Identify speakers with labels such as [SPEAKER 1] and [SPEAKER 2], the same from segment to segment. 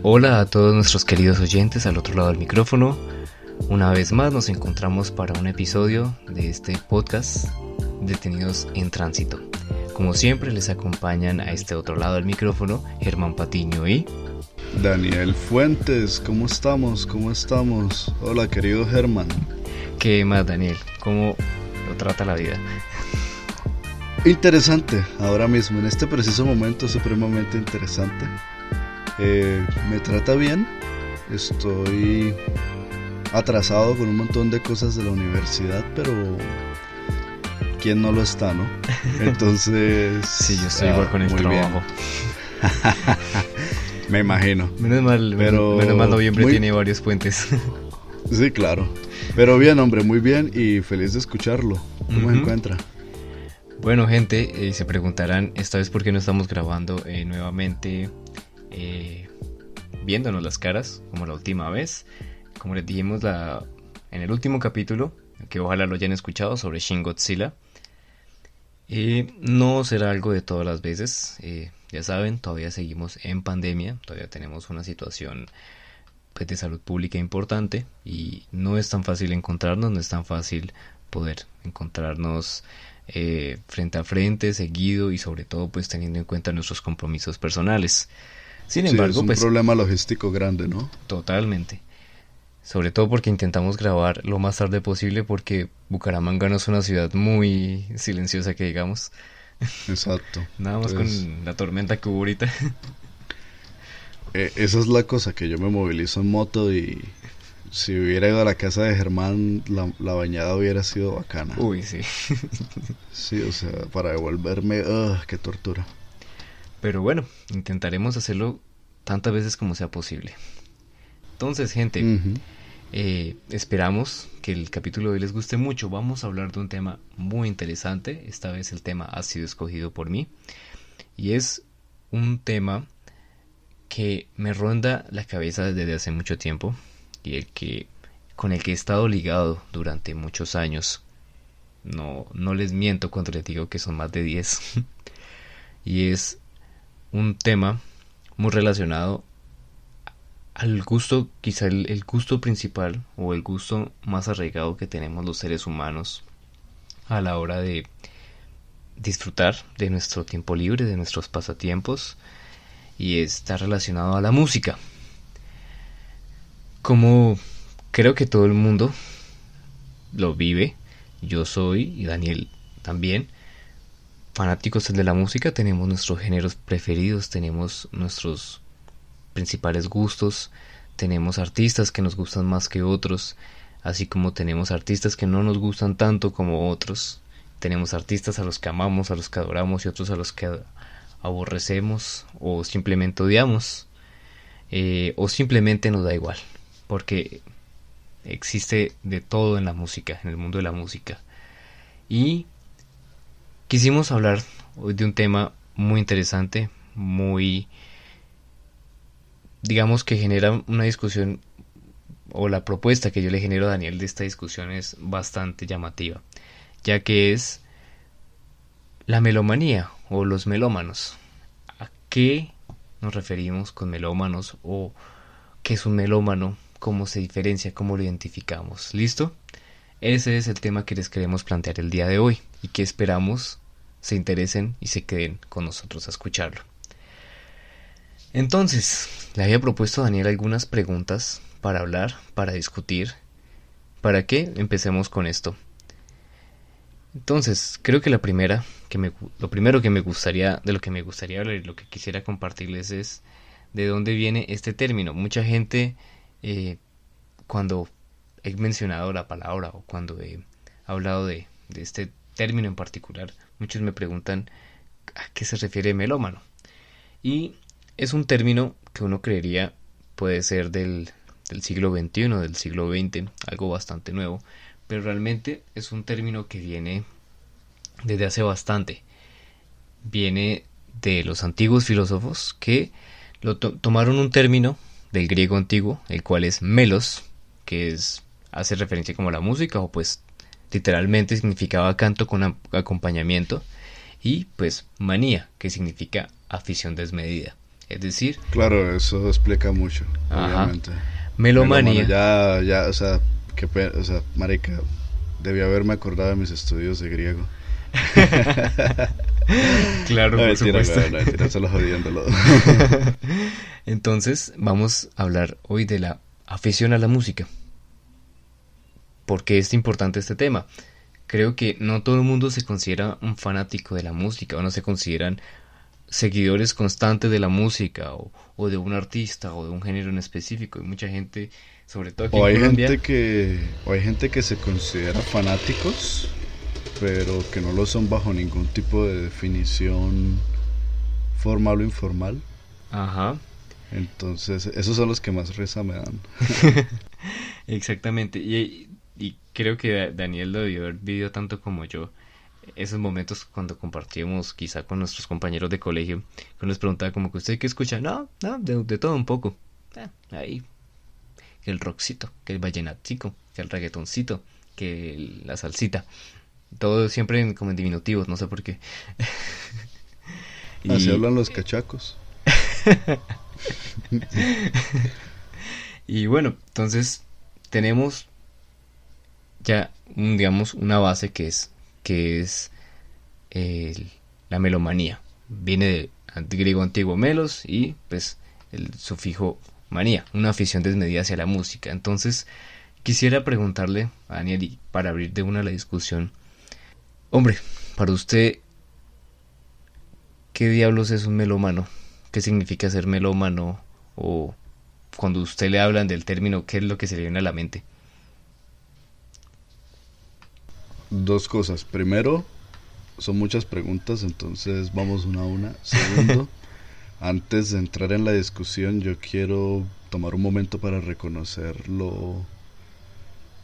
[SPEAKER 1] Hola a todos nuestros queridos oyentes al otro lado del micrófono. Una vez más nos encontramos para un episodio de este podcast Detenidos en Tránsito. Como siempre les acompañan a este otro lado del micrófono Germán Patiño y
[SPEAKER 2] Daniel Fuentes. ¿Cómo estamos? Hola, querido Germán.
[SPEAKER 1] ¿Qué más, Daniel? ¿Cómo lo trata la vida?
[SPEAKER 2] Interesante, ahora mismo, en este preciso momento, supremamente interesante. Me trata bien. Estoy atrasado con un montón de cosas de la universidad, pero ¿quién no lo está, no? Entonces...
[SPEAKER 1] Sí, yo estoy igual con el trabajo.
[SPEAKER 2] Me imagino.
[SPEAKER 1] Menos mal noviembre tiene varios puentes.
[SPEAKER 2] Sí, claro. Pero bien, hombre, muy bien y feliz de escucharlo. ¿Cómo se encuentra?
[SPEAKER 1] Bueno, gente, se preguntarán esta vez por qué no estamos grabando nuevamente viéndonos las caras como la última vez. Como les dijimos en el último capítulo, que ojalá lo hayan escuchado, sobre Shin Godzilla. No será algo de todas las veces. Ya saben, todavía seguimos en pandemia, todavía tenemos una situación pues, de salud pública importante y no es tan fácil encontrarnos, no es tan fácil poder encontrarnos frente a frente, seguido y sobre todo pues teniendo en cuenta nuestros compromisos personales. Sin embargo,
[SPEAKER 2] es un problema logístico grande, ¿no?
[SPEAKER 1] Totalmente. Sobre todo porque intentamos grabar lo más tarde posible porque Bucaramanga no es una ciudad muy silenciosa que digamos.
[SPEAKER 2] Exacto.
[SPEAKER 1] Nada más con la tormenta que hubo ahorita.
[SPEAKER 2] Esa es la cosa, que yo me movilizo en moto y si hubiera ido a la casa de Germán, la bañada hubiera sido bacana.
[SPEAKER 1] Uy, sí.
[SPEAKER 2] Sí, o sea, para devolverme, qué tortura.
[SPEAKER 1] Pero bueno, intentaremos hacerlo tantas veces como sea posible. Entonces, gente, esperamos que el capítulo de hoy les guste mucho. Vamos a hablar de un tema muy interesante. Esta vez el tema ha sido escogido por mí. Y es un tema que me ronda la cabeza desde hace mucho tiempo. Y con el que he estado ligado durante muchos años. No les miento cuando les digo que son más de 10. Y es un tema muy relacionado al gusto, quizá el gusto principal o el gusto más arraigado que tenemos los seres humanos a la hora de disfrutar de nuestro tiempo libre, de nuestros pasatiempos, y está relacionado a la música. Como creo que todo el mundo lo vive, yo soy y Daniel también fanáticos de la música, tenemos nuestros géneros preferidos, tenemos nuestros principales gustos, tenemos artistas que nos gustan más que otros, así como tenemos artistas que no nos gustan tanto como otros, tenemos artistas a los que amamos, a los que adoramos y otros a los que aborrecemos o simplemente odiamos, o simplemente nos da igual, porque existe de todo en la música, en el mundo de la música. Y quisimos hablar hoy de un tema muy interesante, muy, digamos que genera una discusión, o la propuesta que yo le genero a Daniel de esta discusión es bastante llamativa, ya que es la melomanía o los melómanos. ¿A qué nos referimos con melómanos o qué es un melómano? ¿Cómo se diferencia? ¿Cómo lo identificamos? ¿Listo? Ese es el tema que les queremos plantear el día de hoy y que esperamos se interesen y se queden con nosotros a escucharlo. Entonces, le había propuesto a Daniel algunas preguntas para hablar, para discutir. ¿Para qué? Empecemos con esto. Entonces, creo que lo primero que me gustaría hablar y lo que quisiera compartirles es de dónde viene este término. Mucha gente, cuando he mencionado la palabra o cuando he hablado de este término en particular, muchos me preguntan ¿a qué se refiere melómano? Y es un término que uno creería puede ser del siglo XXI, del siglo XX, algo bastante nuevo, pero realmente es un término que viene desde hace bastante. Viene de los antiguos filósofos que tomaron un término del griego antiguo, el cual es melos, que hace referencia como a la música, o pues literalmente significaba canto con acompañamiento, y pues manía, que significa afición desmedida. Es decir,
[SPEAKER 2] Claro, eso explica mucho,
[SPEAKER 1] ajá,
[SPEAKER 2] obviamente. Melómano,
[SPEAKER 1] melomanía.
[SPEAKER 2] o sea, o sea, marica, debí haberme acordado de mis estudios de griego.
[SPEAKER 1] Claro,
[SPEAKER 2] No,
[SPEAKER 1] por
[SPEAKER 2] mentira,
[SPEAKER 1] supuesto.
[SPEAKER 2] güey, no, mentira, solo jodiéndolo.
[SPEAKER 1] Entonces, vamos a hablar hoy de la afición a la música. ¿Por qué es importante este tema? Creo que no todo el mundo se considera un fanático de la música o no se consideran seguidores constantes de la música o de un artista o de un género en específico. Hay mucha gente, sobre todo aquí en Colombia.
[SPEAKER 2] O hay gente que se considera fanáticos, pero que no lo son bajo ningún tipo de definición formal o informal.
[SPEAKER 1] Ajá,
[SPEAKER 2] Entonces, esos son los que más risa me dan.
[SPEAKER 1] exactamente. Y creo que Daniel lo debió haber vivido tanto como yo. Esos momentos cuando compartíamos quizá con nuestros compañeros de colegio, que nos preguntaba como que usted qué escucha, no, no, de todo un poco. Ahí, que el rockcito, que el vallenatico, que el reggaetoncito, que la salsita. Todo siempre como en diminutivos, no sé por qué.
[SPEAKER 2] Así
[SPEAKER 1] Y,
[SPEAKER 2] hablan los cachacos.
[SPEAKER 1] y bueno, entonces tenemos ya, digamos, una base que es el- la melomanía. Viene del griego antiguo melos y pues el sufijo manía, una afición desmedida hacia la música. Entonces, quisiera preguntarle a Daniel, y para abrir de una la discusión, hombre, para usted, ¿qué diablos es un melómano? ¿Qué significa ser melómano? O cuando usted le hablan del término, ¿qué es lo que se le viene a la mente?
[SPEAKER 2] Dos cosas. Primero, son muchas preguntas, entonces vamos una a una. Segundo, antes de entrar en la discusión, yo quiero tomar un momento para reconocer lo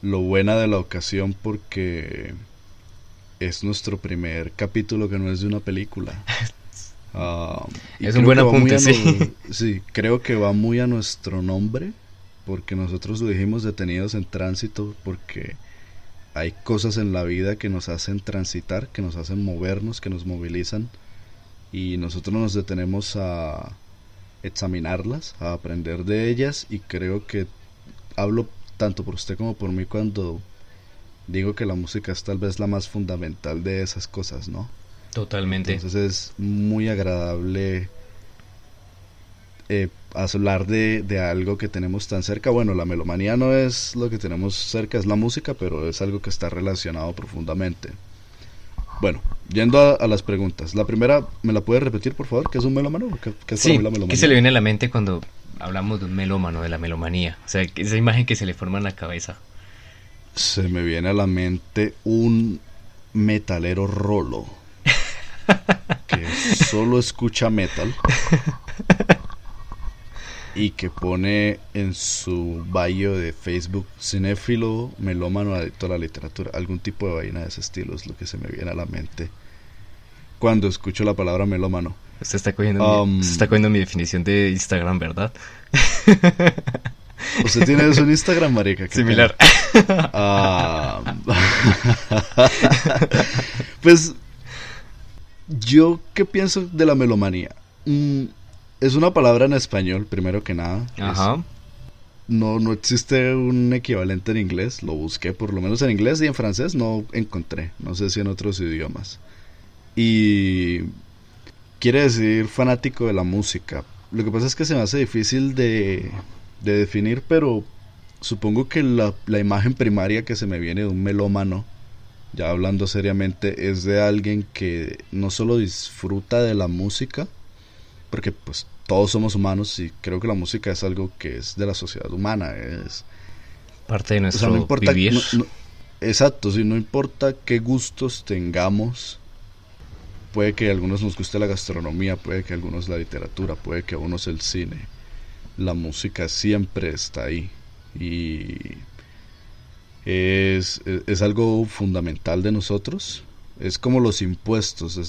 [SPEAKER 2] buena de la ocasión porque es nuestro primer capítulo que no es de una película. Y
[SPEAKER 1] Es un
[SPEAKER 2] creo
[SPEAKER 1] buen
[SPEAKER 2] que va muy
[SPEAKER 1] apunte,
[SPEAKER 2] a
[SPEAKER 1] sí.
[SPEAKER 2] sí, creo que va muy a nuestro nombre porque nosotros lo dijimos detenidos en tránsito porque hay cosas en la vida que nos hacen transitar, que nos hacen movernos, que nos movilizan y nosotros nos detenemos a examinarlas, a aprender de ellas y creo que hablo tanto por usted como por mí cuando digo que la música es tal vez la más fundamental de esas cosas, ¿no?
[SPEAKER 1] Totalmente.
[SPEAKER 2] Entonces es muy agradable hablar de algo que tenemos tan cerca. Bueno, la melomanía no es lo que tenemos cerca, es la música, pero es algo que está relacionado profundamente. Bueno, yendo a las preguntas. La primera, ¿me la puede repetir, por favor? ¿Qué es un melómano? ¿Qué es para mí
[SPEAKER 1] Sí,
[SPEAKER 2] la
[SPEAKER 1] ¿qué se le
[SPEAKER 2] melomanía?
[SPEAKER 1] viene a la mente cuando hablamos de un melómano, de la melomanía? O sea, esa imagen que se le forma en la cabeza.
[SPEAKER 2] Se me viene a la mente un metalero rolo que solo escucha metal y que pone en su bio de Facebook cinéfilo, melómano, adicto a la literatura, algún tipo de vaina de ese estilo es lo que se me viene a la mente cuando escucho la palabra melómano.
[SPEAKER 1] Usted está cogiendo mi definición de Instagram, ¿verdad?
[SPEAKER 2] ¿Usted tiene eso en Instagram, marica? ¿Qué
[SPEAKER 1] Similar.
[SPEAKER 2] pena? Ah, pues yo qué pienso de la melomanía. Es una palabra en español, primero que nada.
[SPEAKER 1] Ajá.
[SPEAKER 2] No existe un equivalente en inglés. Lo busqué, por lo menos en inglés y en francés no encontré. No sé si en otros idiomas. Y quiere decir fanático de la música. Lo que pasa es que se me hace difícil de definir, pero supongo que la imagen primaria que se me viene de un melómano, ya hablando seriamente, es de alguien que no solo disfruta de la música, porque pues todos somos humanos y creo que la música es algo que es de la sociedad humana,
[SPEAKER 1] Parte de
[SPEAKER 2] o sea, no
[SPEAKER 1] nuestro
[SPEAKER 2] importa,
[SPEAKER 1] vivir.
[SPEAKER 2] exacto, si no importa qué gustos tengamos, puede que a algunos nos guste la gastronomía, puede que a algunos la literatura, puede que a unos el cine, la música siempre está ahí y es algo fundamental de nosotros. Es como los impuestos.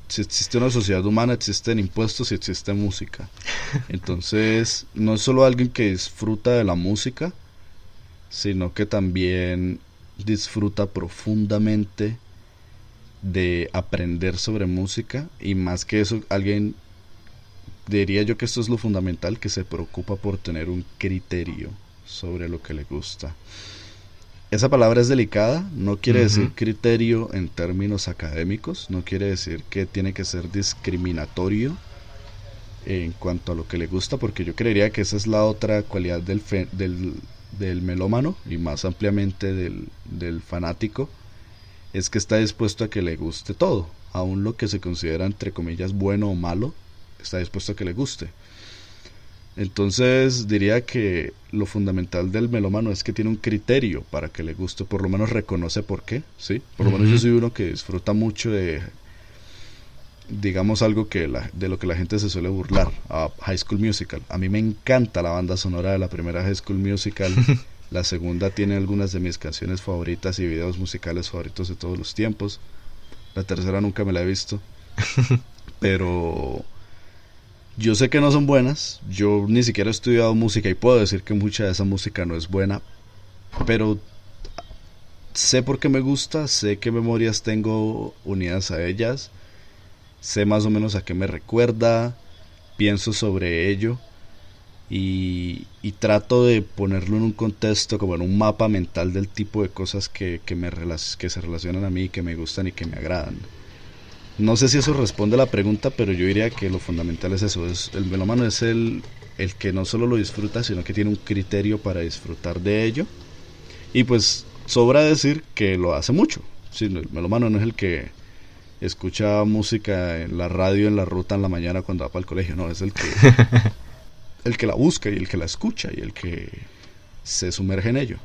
[SPEAKER 2] Si existe una sociedad humana, existen impuestos y existe música. Entonces, no es solo alguien que disfruta de la música, sino que también disfruta profundamente de aprender sobre música y más que eso, alguien diría yo que esto es lo fundamental, que se preocupa por tener un criterio sobre lo que le gusta. Esa palabra es delicada, no quiere decir criterio en términos académicos, no quiere decir que tiene que ser discriminatorio en cuanto a lo que le gusta, porque yo creería que esa es la otra cualidad del melómano, y más ampliamente del fanático, es que está dispuesto a que le guste todo, aun lo que se considera entre comillas bueno o malo, está dispuesto a que le guste. Entonces diría que lo fundamental del melómano es que tiene un criterio para que le guste, por lo menos reconoce por qué, ¿sí? Por lo menos yo soy uno que disfruta mucho de, digamos, algo de lo que la gente se suele burlar, a High School Musical. A mí me encanta la banda sonora de la primera High School Musical. La segunda tiene algunas de mis canciones favoritas y videos musicales favoritos de todos los tiempos. La tercera nunca me la he visto. Pero yo sé que no son buenas. Yo ni siquiera he estudiado música y puedo decir que mucha de esa música no es buena. Pero sé por qué me gusta, sé qué memorias tengo unidas a ellas, sé más o menos a qué me recuerda, pienso sobre ello y trato de ponerlo en un contexto, como en un mapa mental del tipo de cosas que se relacionan a mí, que me gustan y que me agradan. No sé si eso responde a la pregunta, pero yo diría que lo fundamental es eso, el melómano es el que no solo lo disfruta, sino que tiene un criterio para disfrutar de ello, y pues sobra decir que lo hace mucho. Sí, el melómano no es el que escucha música en la radio en la ruta en la mañana cuando va para el colegio, no, es el que la busca y el que la escucha y el que se sumerge en ello.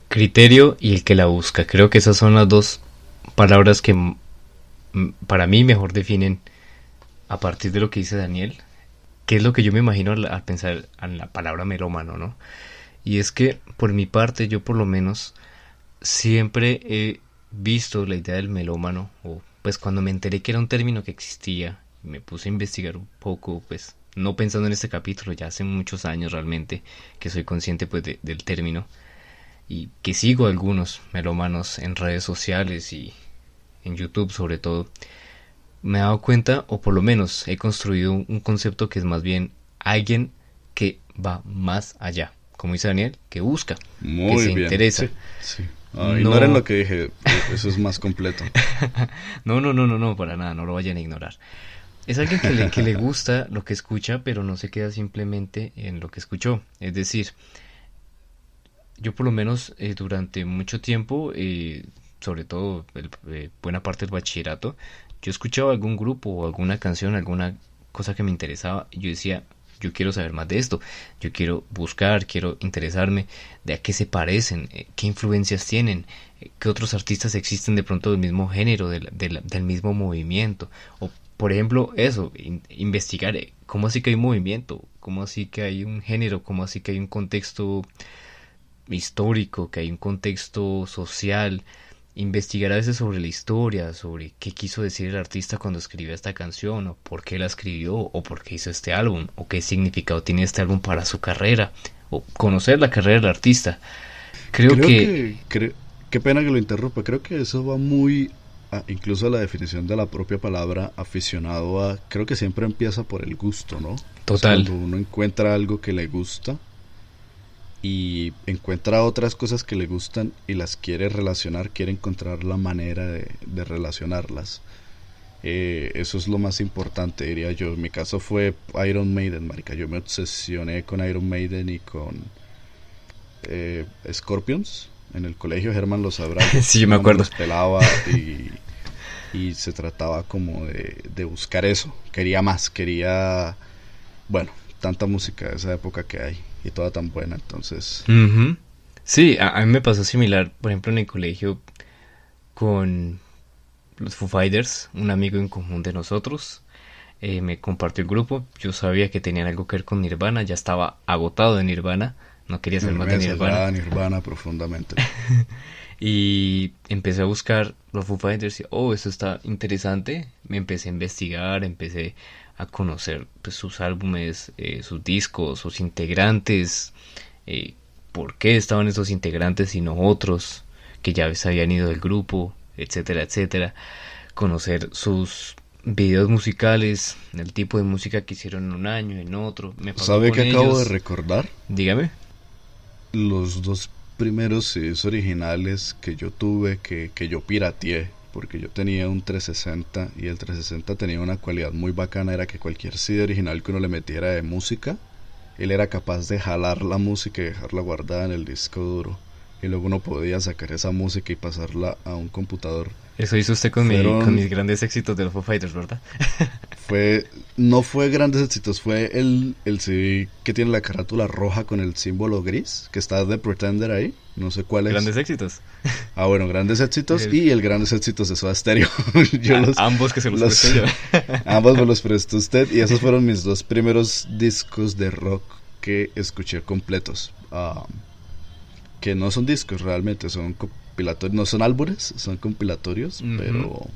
[SPEAKER 1] Criterio y el que la busca. Creo que esas son las dos palabras que para mí mejor definen, a partir de lo que dice Daniel, qué es lo que yo me imagino al pensar en la palabra melómano, ¿no? Y es que por mi parte, yo por lo menos siempre he visto la idea del melómano, o pues cuando me enteré que era un término que existía, me puse a investigar un poco, pues no pensando en este capítulo, ya hace muchos años realmente que soy consciente pues del término, y que sigo algunos melómanos en redes sociales y en YouTube sobre todo. Me he dado cuenta, o por lo menos he construido un concepto que es más bien alguien que va más allá, como dice Daniel, que busca,
[SPEAKER 2] muy
[SPEAKER 1] que se
[SPEAKER 2] bien.
[SPEAKER 1] interesa.
[SPEAKER 2] Sí. Ignoren lo que dije, eso es más completo.
[SPEAKER 1] No, para nada, no lo vayan a ignorar. Es alguien que le gusta lo que escucha, pero no se queda simplemente en lo que escuchó. Es decir, yo por lo menos durante mucho tiempo, sobre todo buena parte del bachillerato, yo escuchaba algún grupo o alguna canción, alguna cosa que me interesaba, y yo decía, yo quiero saber más de esto, yo quiero buscar, quiero interesarme de a qué se parecen, qué influencias tienen, qué otros artistas existen de pronto del mismo género, del mismo movimiento, o por ejemplo eso, investigar cómo así que hay un movimiento, cómo así que hay un género, cómo así que hay un contexto histórico, que hay un contexto social, investigar a veces sobre la historia, sobre qué quiso decir el artista cuando escribió esta canción, o por qué la escribió, o por qué hizo este álbum, o qué significado tiene este álbum para su carrera, o conocer la carrera del artista. Creo que
[SPEAKER 2] qué pena que lo interrumpa, creo que eso va muy incluso a la definición de la propia palabra aficionado creo que siempre empieza por el gusto, ¿no?
[SPEAKER 1] Total.
[SPEAKER 2] Cuando uno encuentra algo que le gusta y encuentra otras cosas que le gustan y las quiere relacionar, quiere encontrar la manera de relacionarlas. Eso es lo más importante, diría yo. En mi caso fue Iron Maiden, marica. Yo me obsesioné con Iron Maiden y con Scorpions. En el colegio, Germán lo sabrá.
[SPEAKER 1] Sí, yo me acuerdo.
[SPEAKER 2] Los pelaba y se trataba como de buscar eso. Quería más, bueno, tanta música de esa época que hay y toda tan buena, entonces.
[SPEAKER 1] Uh-huh. Sí, a mí me pasó similar, por ejemplo, en el colegio con los Foo Fighters, un amigo en común de nosotros. Me compartió el grupo, yo sabía que tenían algo que ver con Nirvana, ya estaba agotado de Nirvana, no quería saber más de Nirvana.
[SPEAKER 2] Nirvana profundamente.
[SPEAKER 1] Y empecé a buscar los Foo Fighters y, esto está interesante. Me empecé a investigar, empecé a conocer pues, sus álbumes, sus discos, sus integrantes, por qué estaban esos integrantes y no otros que ya se habían ido del grupo, etcétera, etcétera. Conocer sus videos musicales, el tipo de música que hicieron en un año, en otro. Me pasó
[SPEAKER 2] ¿Sabe
[SPEAKER 1] con
[SPEAKER 2] qué acabo de
[SPEAKER 1] ellos.
[SPEAKER 2] recordar?
[SPEAKER 1] Dígame.
[SPEAKER 2] Los dos primeros CDs originales que yo tuve, que yo pirateé, porque yo tenía un 360 y el 360 tenía una cualidad muy bacana, era que cualquier CD original que uno le metiera de música, él era capaz de jalar la música y dejarla guardada en el disco duro. Y luego uno podía sacar esa música y pasarla a un computador.
[SPEAKER 1] Eso hizo usted con
[SPEAKER 2] Fueron
[SPEAKER 1] mis grandes éxitos de los Foo Fighters, ¿verdad?
[SPEAKER 2] no fue grandes éxitos, fue el CD que tiene la carátula roja con el símbolo gris, que está de Pretender ahí, no sé cuál es.
[SPEAKER 1] Grandes éxitos.
[SPEAKER 2] Ah, bueno, grandes éxitos y el grandes éxitos de Soda Stereo.
[SPEAKER 1] Ambos que se los
[SPEAKER 2] los
[SPEAKER 1] presté yo.
[SPEAKER 2] ambos me los prestó usted y esos fueron mis dos primeros discos de rock que escuché completos. Que no son discos realmente, son compilatorios, no son álbumes, son compilatorios, pero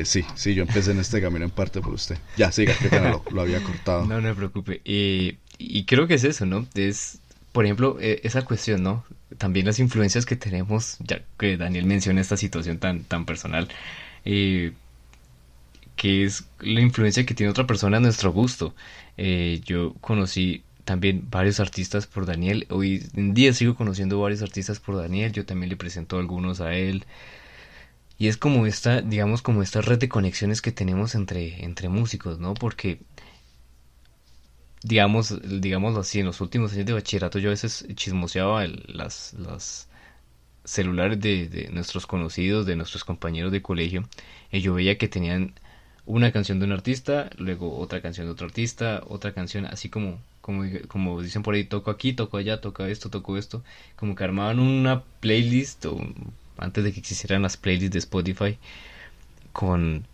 [SPEAKER 2] sí, yo empecé en este camino en parte por usted. Ya, siga, qué pena, lo había cortado.
[SPEAKER 1] No, no me preocupe. Y creo que es eso, ¿no? Es, por ejemplo, esa cuestión, ¿no? También las influencias que tenemos, ya que Daniel menciona esta situación tan personal, eh, que es la influencia que tiene otra persona a nuestro gusto. Yo conocí también varios artistas por Daniel. Hoy en día sigo conociendo varios artistas por Daniel. Yo también le presento algunos a él. Y es como esta, digamos, como esta red de conexiones que tenemos entre músicos, ¿no? Porque, digámoslo así, en los últimos años de bachillerato yo a veces chismoseaba las celulares de nuestros conocidos, de nuestros compañeros de colegio, y yo veía que tenían una canción de un artista, luego otra canción de otro artista, otra canción, así como dicen por ahí, toco aquí, toco allá, toco esto, como que armaban una playlist, antes de que existieran las playlists de Spotify, con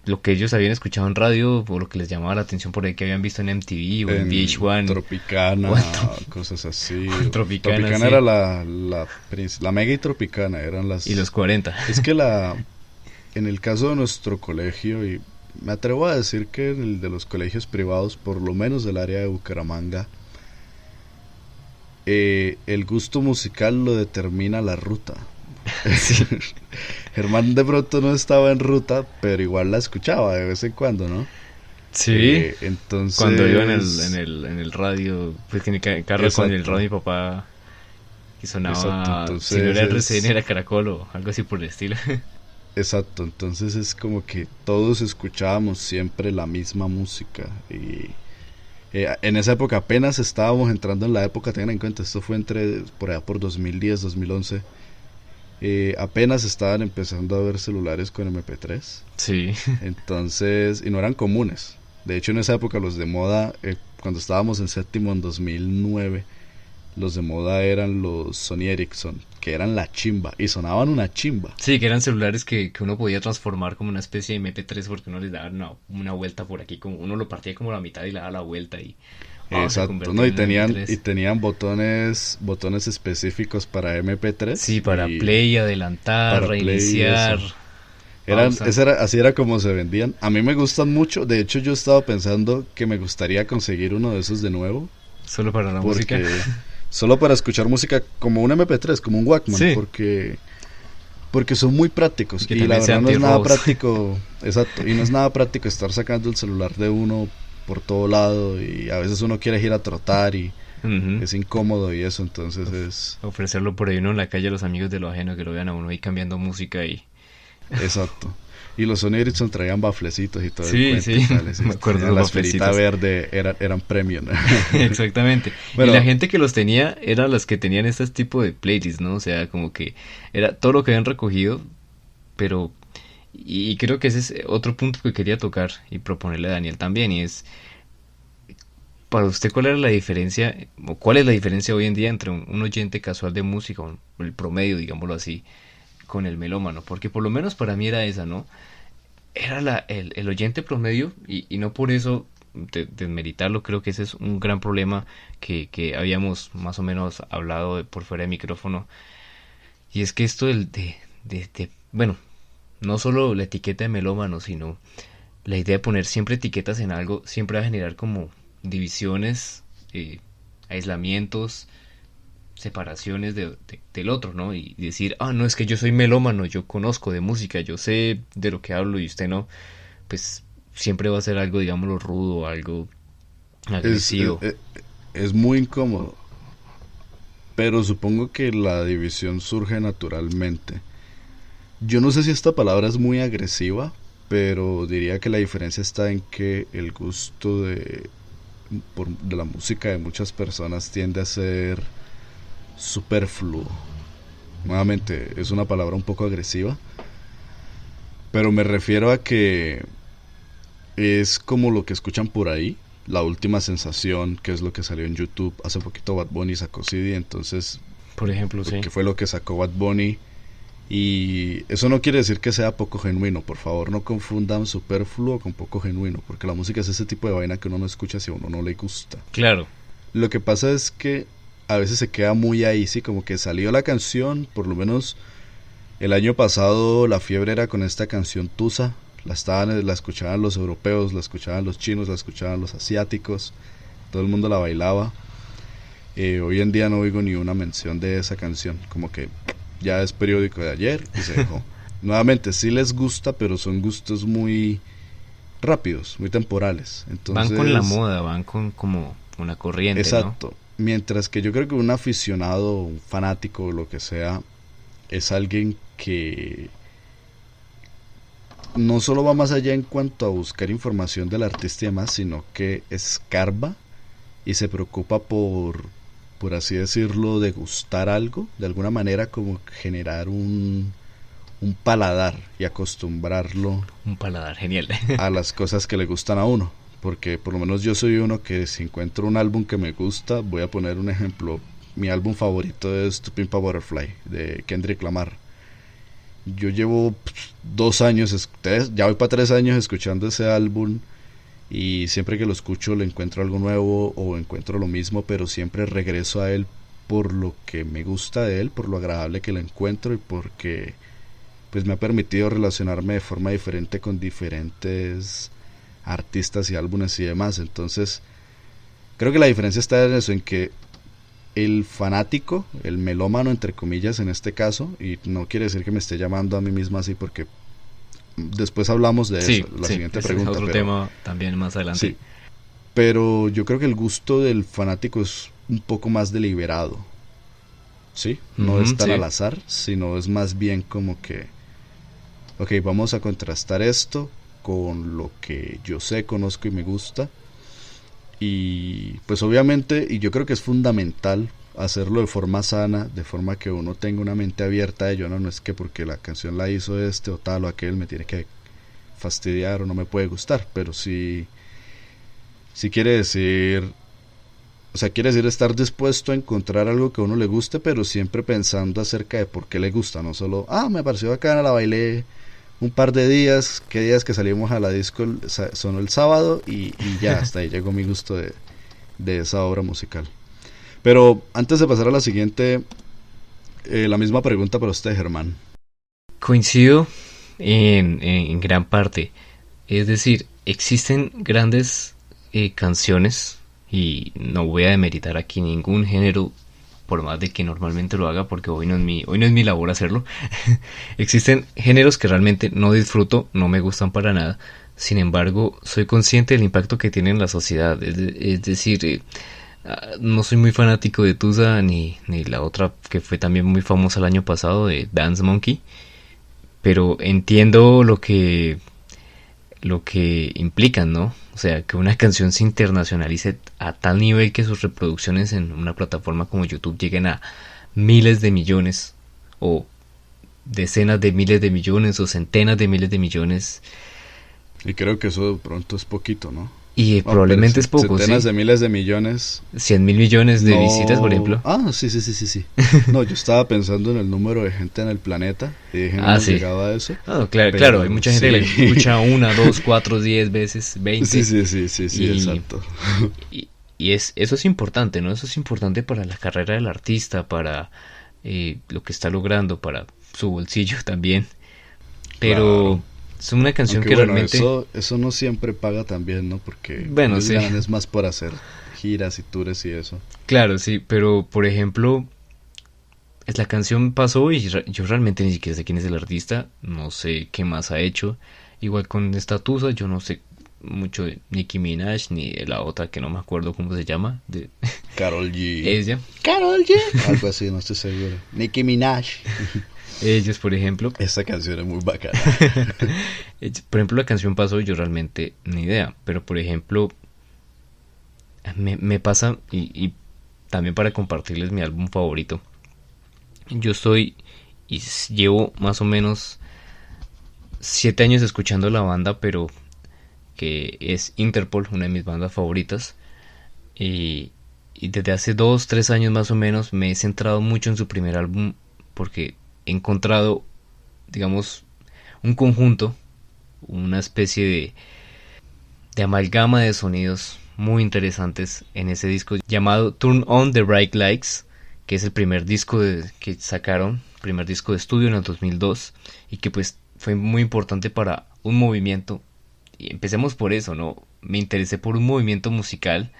[SPEAKER 1] lo que ellos habían escuchado en radio o lo que les llamaba la atención por ahí que habían visto en MTV o en VH1.
[SPEAKER 2] Tropicana, cosas así.
[SPEAKER 1] Tropicana sí.
[SPEAKER 2] Era la Mega y Tropicana eran las...
[SPEAKER 1] Y los 40.
[SPEAKER 2] Es que en el caso de nuestro colegio, y me atrevo a decir que en el de los colegios privados, por lo menos del área de Bucaramanga, el gusto musical lo determina la ruta.
[SPEAKER 1] Sí.
[SPEAKER 2] Germán de pronto no estaba en ruta, pero igual la escuchaba de vez en cuando, ¿no?
[SPEAKER 1] Sí.
[SPEAKER 2] Entonces...
[SPEAKER 1] Cuando iba en el radio, pues en el carro
[SPEAKER 2] Exacto.
[SPEAKER 1] con el radio de mi papá, y sonaba,
[SPEAKER 2] Exacto, entonces
[SPEAKER 1] si no era RCN era Caracol o algo así por el estilo.
[SPEAKER 2] Exacto, entonces es como que todos escuchábamos siempre la misma música y en esa época apenas estábamos entrando en la época, tengan en cuenta, esto fue por allá por 2010, 2011, apenas estaban empezando a ver celulares con MP3,
[SPEAKER 1] Sí.
[SPEAKER 2] entonces, y no eran comunes, de hecho en esa época los de moda, cuando estábamos en séptimo en 2009, los de moda eran los Sony Ericsson, que eran la chimba, y sonaban una chimba.
[SPEAKER 1] Sí, que eran celulares que uno podía transformar como una especie de MP3 porque uno les daba una vuelta por aquí, como uno lo partía como la mitad y le daba la vuelta y
[SPEAKER 2] Exacto, ¿no? Y tenían botones específicos para MP3.
[SPEAKER 1] Sí, para play, adelantar, reiniciar.
[SPEAKER 2] Así era como se vendían. A mí me gustan mucho, de hecho yo estaba pensando que me gustaría conseguir uno de esos de nuevo.
[SPEAKER 1] Solo para la música.
[SPEAKER 2] Solo para escuchar música como un MP3, como un Walkman,
[SPEAKER 1] sí.
[SPEAKER 2] porque son muy prácticos y la verdad no es nada práctico, exacto, y no es nada práctico estar sacando el celular de uno por todo lado y a veces uno quiere ir a trotar y es incómodo y eso, entonces es...
[SPEAKER 1] Ofrecerlo por ahí uno en la calle a los amigos de lo ajeno que lo vean a uno ahí cambiando música y...
[SPEAKER 2] Exacto. Y los Sony Ericsson traían baflecitos y todo
[SPEAKER 1] sí,
[SPEAKER 2] el cuento.
[SPEAKER 1] Sí, me acuerdo de
[SPEAKER 2] la esferita verde eran premium.
[SPEAKER 1] Exactamente. Bueno, y la gente que los tenía eran las que tenían este tipo de playlists, ¿no? O sea, como que era todo lo que habían recogido, pero... Y creo que ese es otro punto que quería tocar y proponerle a Daniel también, y es... Para usted, ¿cuál era la diferencia, o cuál es la diferencia hoy en día entre un oyente casual de música, o el promedio, digámoslo así, con el melómano? Porque por lo menos para mí era esa, ¿no? Era el oyente promedio, y no por eso desmeritarlo, creo que ese es un gran problema que habíamos más o menos hablado por fuera de micrófono, y es que esto bueno, no solo la etiqueta de melómano, sino la idea de poner siempre etiquetas en algo, siempre va a generar como divisiones, aislamientos, separaciones del otro, ¿no? Y decir, no, es que yo soy melómano, yo conozco de música, yo sé de lo que hablo y usted no. pues siempre va a ser algo, digámoslo, rudo, algo
[SPEAKER 2] Es,
[SPEAKER 1] agresivo.
[SPEAKER 2] es muy incómodo, pero supongo que la división surge naturalmente. Yo no sé si esta palabra es muy agresiva, pero diría que la diferencia está en que el gusto de la música de muchas personas tiende a ser superfluo. Nuevamente, es una palabra un poco agresiva, pero me refiero a que es como lo que escuchan por ahí, la última sensación, que es lo que salió en YouTube. Hace poquito Bad Bunny sacó CD, entonces,
[SPEAKER 1] Por ejemplo, sí.
[SPEAKER 2] ¿qué fue lo que sacó Bad Bunny? Y eso no quiere decir que sea poco genuino, por favor no confundan superfluo con poco genuino, porque la música es ese tipo de vaina que uno no escucha si a uno no le gusta.
[SPEAKER 1] Claro,
[SPEAKER 2] Lo que pasa es que a veces se queda muy ahí, sí, como que salió la canción, por lo menos el año pasado la fiebre era con esta canción Tusa, la escuchaban los europeos, la escuchaban los chinos, la escuchaban los asiáticos, todo el mundo la bailaba. Hoy en día no oigo ni una mención de esa canción, como que ya es periódico de ayer y se dejó. Nuevamente, sí les gusta, pero son gustos muy rápidos, muy temporales.
[SPEAKER 1] van con la
[SPEAKER 2] Entonces,
[SPEAKER 1] moda, van con como una corriente, ¿no?
[SPEAKER 2] exacto. Mientras que yo creo que un aficionado, un fanático o lo que sea, es alguien que no solo va más allá en cuanto a buscar información del artista y demás, sino que escarba y se preocupa por así decirlo, degustar algo, de alguna manera como generar un paladar y acostumbrarlo
[SPEAKER 1] Un paladar genial.
[SPEAKER 2] a las cosas que le gustan a uno. Porque por lo menos yo soy uno que si encuentro un álbum que me gusta, voy a poner un ejemplo. Mi álbum favorito es To Pimp a Butterfly de Kendrick Lamar. Yo llevo 2 años, ya voy para 3 años escuchando ese álbum y siempre que lo escucho le encuentro algo nuevo o encuentro lo mismo, pero siempre regreso a él por lo que me gusta de él, por lo agradable que lo encuentro y porque pues me ha permitido relacionarme de forma diferente con diferentes artistas y álbumes y demás. Entonces creo que la diferencia está en eso, en que el fanático, el melómano entre comillas en este caso, y no quiere decir que me esté llamando a mí mismo así porque después hablamos de
[SPEAKER 1] Sí,
[SPEAKER 2] eso, la
[SPEAKER 1] sí,
[SPEAKER 2] siguiente
[SPEAKER 1] ese es
[SPEAKER 2] pregunta,
[SPEAKER 1] otro
[SPEAKER 2] pero
[SPEAKER 1] tema también más adelante.
[SPEAKER 2] sí, pero yo creo que el gusto del fanático es un poco más deliberado, ¿sí? No
[SPEAKER 1] Ujú,
[SPEAKER 2] es tan
[SPEAKER 1] sí.
[SPEAKER 2] al azar, sino es más bien como que, ok, vamos a contrastar esto con lo que yo sé, conozco y me gusta. Y pues obviamente, y yo creo que es fundamental hacerlo de forma sana, de forma que uno tenga una mente abierta de ello, no es que porque la canción la hizo este o tal o aquel me tiene que fastidiar o no me puede gustar, pero sí quiere decir, o sea, quiere decir estar dispuesto a encontrar algo que a uno le guste, pero siempre pensando acerca de por qué le gusta, no solo, me pareció bacana, la bailé un par de días, qué días que salimos a la disco sonó el sábado y ya, hasta ahí llegó mi gusto de esa obra musical. Pero antes de pasar a la siguiente, la misma pregunta para usted, Germán.
[SPEAKER 1] Coincido en gran parte. Es decir, existen grandes canciones y no voy a demeritar aquí ningún género por más de que normalmente lo haga porque hoy no es mi labor hacerlo. Existen géneros que realmente no disfruto, no me gustan para nada. Sin embargo, soy consciente del impacto que tiene en la sociedad. Es decir, no soy muy fanático de Tusa ni la otra que fue también muy famosa el año pasado de Dance Monkey, pero entiendo lo que implican, ¿no? O sea, que una canción se internacionalice a tal nivel que sus reproducciones en una plataforma como YouTube lleguen a miles de millones o decenas de miles de millones o centenas de miles de millones.
[SPEAKER 2] Y creo que eso de pronto es poquito, ¿no?
[SPEAKER 1] Y
[SPEAKER 2] No, pero
[SPEAKER 1] probablemente es poco,
[SPEAKER 2] centenas
[SPEAKER 1] ¿sí?
[SPEAKER 2] de miles de millones.
[SPEAKER 1] 100.000 millones de
[SPEAKER 2] No.
[SPEAKER 1] visitas, por ejemplo.
[SPEAKER 2] Sí. No, yo estaba pensando en el número de gente en el planeta y dije, no hemos
[SPEAKER 1] Sí.
[SPEAKER 2] llegado a eso.
[SPEAKER 1] Claro,
[SPEAKER 2] Pero
[SPEAKER 1] claro, hay mucha gente que la
[SPEAKER 2] sí.
[SPEAKER 1] escucha 1, 2, 4, 10 veces, 20.
[SPEAKER 2] Sí,
[SPEAKER 1] Y,
[SPEAKER 2] exacto.
[SPEAKER 1] eso es importante, ¿no? Eso es importante para la carrera del artista, para lo que está logrando, para su bolsillo también. Pero
[SPEAKER 2] Claro.
[SPEAKER 1] es una canción
[SPEAKER 2] Aunque
[SPEAKER 1] que
[SPEAKER 2] bueno,
[SPEAKER 1] realmente...
[SPEAKER 2] eso no siempre paga tan bien, ¿no? Porque
[SPEAKER 1] Bueno,
[SPEAKER 2] ellos
[SPEAKER 1] sí,
[SPEAKER 2] ganan es más por hacer giras y tours y eso.
[SPEAKER 1] claro, sí, pero por ejemplo, la canción pasó y yo realmente ni siquiera sé quién es el artista, no sé qué más ha hecho. Igual con esta tusa, yo no sé mucho de Nicki Minaj ni de la otra que no me acuerdo cómo se llama.
[SPEAKER 2] Karol G.
[SPEAKER 1] Ella.
[SPEAKER 2] Karol G. Algo así, no estoy seguro. Nicki Minaj.
[SPEAKER 1] Ellos, por ejemplo.
[SPEAKER 2] Esta canción es muy bacana.
[SPEAKER 1] Por ejemplo, la canción pasó, yo realmente ni idea. Pero, por ejemplo, me pasa, y también para compartirles mi álbum favorito. Yo llevo más o menos 7 años escuchando la banda, pero que es Interpol, una de mis bandas favoritas. Y desde hace 2-3 años más o menos me he centrado mucho en su primer álbum porque he encontrado, digamos, un conjunto, una especie de amalgama de sonidos muy interesantes en ese disco llamado Turn On The Bright Lights, que es el primer disco que sacaron, primer disco de estudio en el 2002, y que pues fue muy importante para un movimiento. Y empecemos por eso, ¿no? Me interesé por un movimiento musical,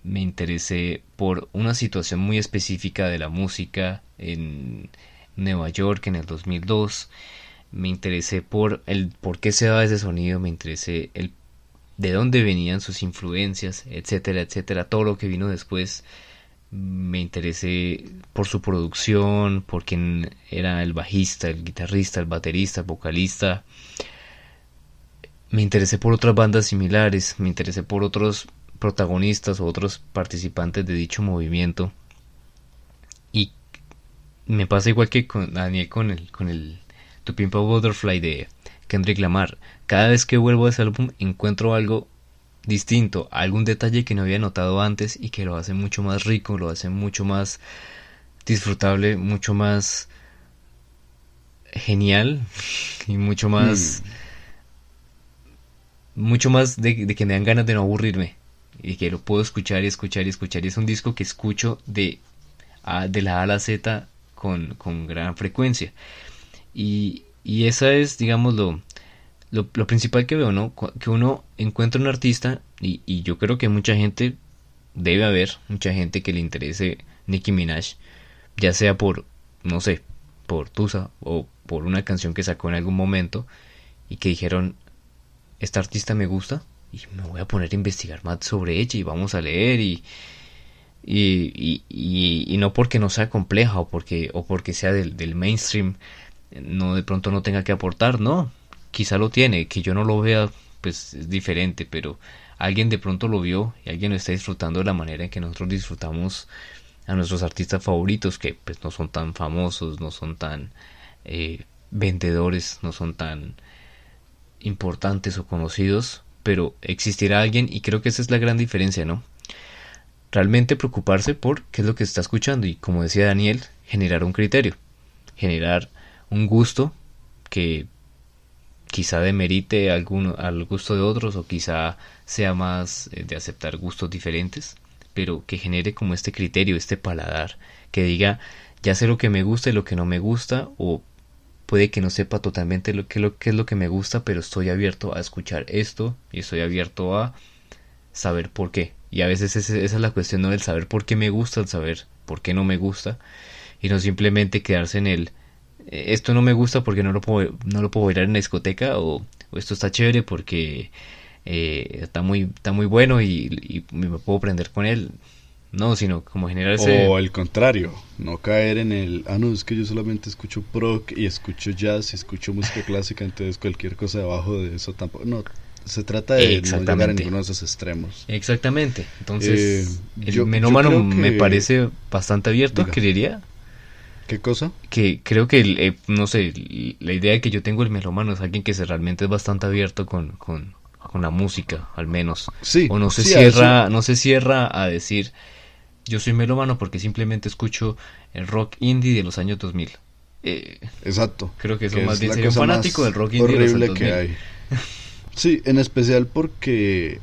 [SPEAKER 1] me interesé por una situación muy específica de la música en Nueva York en el 2002, me interesé por qué se daba ese sonido, me interesé de dónde venían sus influencias, etcétera, etcétera, todo lo que vino después. Me interesé por su producción, por quién era el bajista, el guitarrista, el baterista, el vocalista. Me interesé por otras bandas similares, me interesé por otros protagonistas o otros participantes de dicho movimiento. Y me pasa igual que con Daniel con el To Pimp a Butterfly de Kendrick Lamar. Cada vez que vuelvo a ese álbum encuentro algo distinto, algún detalle que no había notado antes y que lo hace mucho más rico, lo hace mucho más disfrutable, mucho más genial y mucho más de que me dan ganas de no aburrirme y que lo puedo escuchar y escuchar y escuchar. Y es un disco que escucho de la A a la Z con gran frecuencia. Y esa es, digamos, lo principal que veo, ¿no? Que uno encuentra un artista y yo creo que mucha gente, debe haber mucha gente que le interese Nicki Minaj, ya sea por, no sé, por Tusa o por una canción que sacó en algún momento y que dijeron, esta artista me gusta y me voy a poner a investigar más sobre ella y vamos a leer y no porque no sea compleja o porque sea del mainstream, no de pronto no tenga que aportar, no, quizá lo tiene, que yo no lo vea pues es diferente, pero alguien de pronto lo vio y alguien lo está disfrutando de la manera en que nosotros disfrutamos a nuestros artistas favoritos, que pues no son tan famosos, no son tan vendedores, no son tan importantes o conocidos, pero existirá alguien y creo que esa es la gran diferencia, ¿no? Realmente preocuparse por qué es lo que está escuchando y, como decía Daniel, generar un criterio, generar un gusto que quizá demerite al gusto de otros o quizá sea más de aceptar gustos diferentes, pero que genere como este criterio, este paladar, que diga, ya sé lo que me gusta y lo que no me gusta, o puede que no sepa totalmente qué es lo que me gusta, pero estoy abierto a escuchar esto y estoy abierto a saber por qué. Y a veces esa es la cuestión, ¿no? El saber por qué me gusta, el saber por qué no me gusta, y no simplemente quedarse en esto no me gusta porque no lo puedo bailar en la discoteca, o esto está chévere porque está muy bueno y me puedo prender con él. No, sino como generar ese...
[SPEAKER 2] O al contrario, no caer en no, es que yo solamente escucho prog y escucho jazz y escucho música clásica, entonces cualquier cosa debajo de eso tampoco... No, se trata de no llegar a ninguno de esos extremos.
[SPEAKER 1] Exactamente. Entonces, el melómano me parece bastante abierto, creería.
[SPEAKER 2] ¿Qué cosa?
[SPEAKER 1] Que creo que, no sé, la idea que yo tengo del melómano es alguien que realmente es bastante abierto con la música, al menos.
[SPEAKER 2] Sí.
[SPEAKER 1] O no se cierra a decir, yo soy melómano porque simplemente escucho el rock indie de los años 2000.
[SPEAKER 2] Exacto.
[SPEAKER 1] Creo que eso más bien sería un fanático del rock indie de los años 2000. Que hay.
[SPEAKER 2] Sí, en especial porque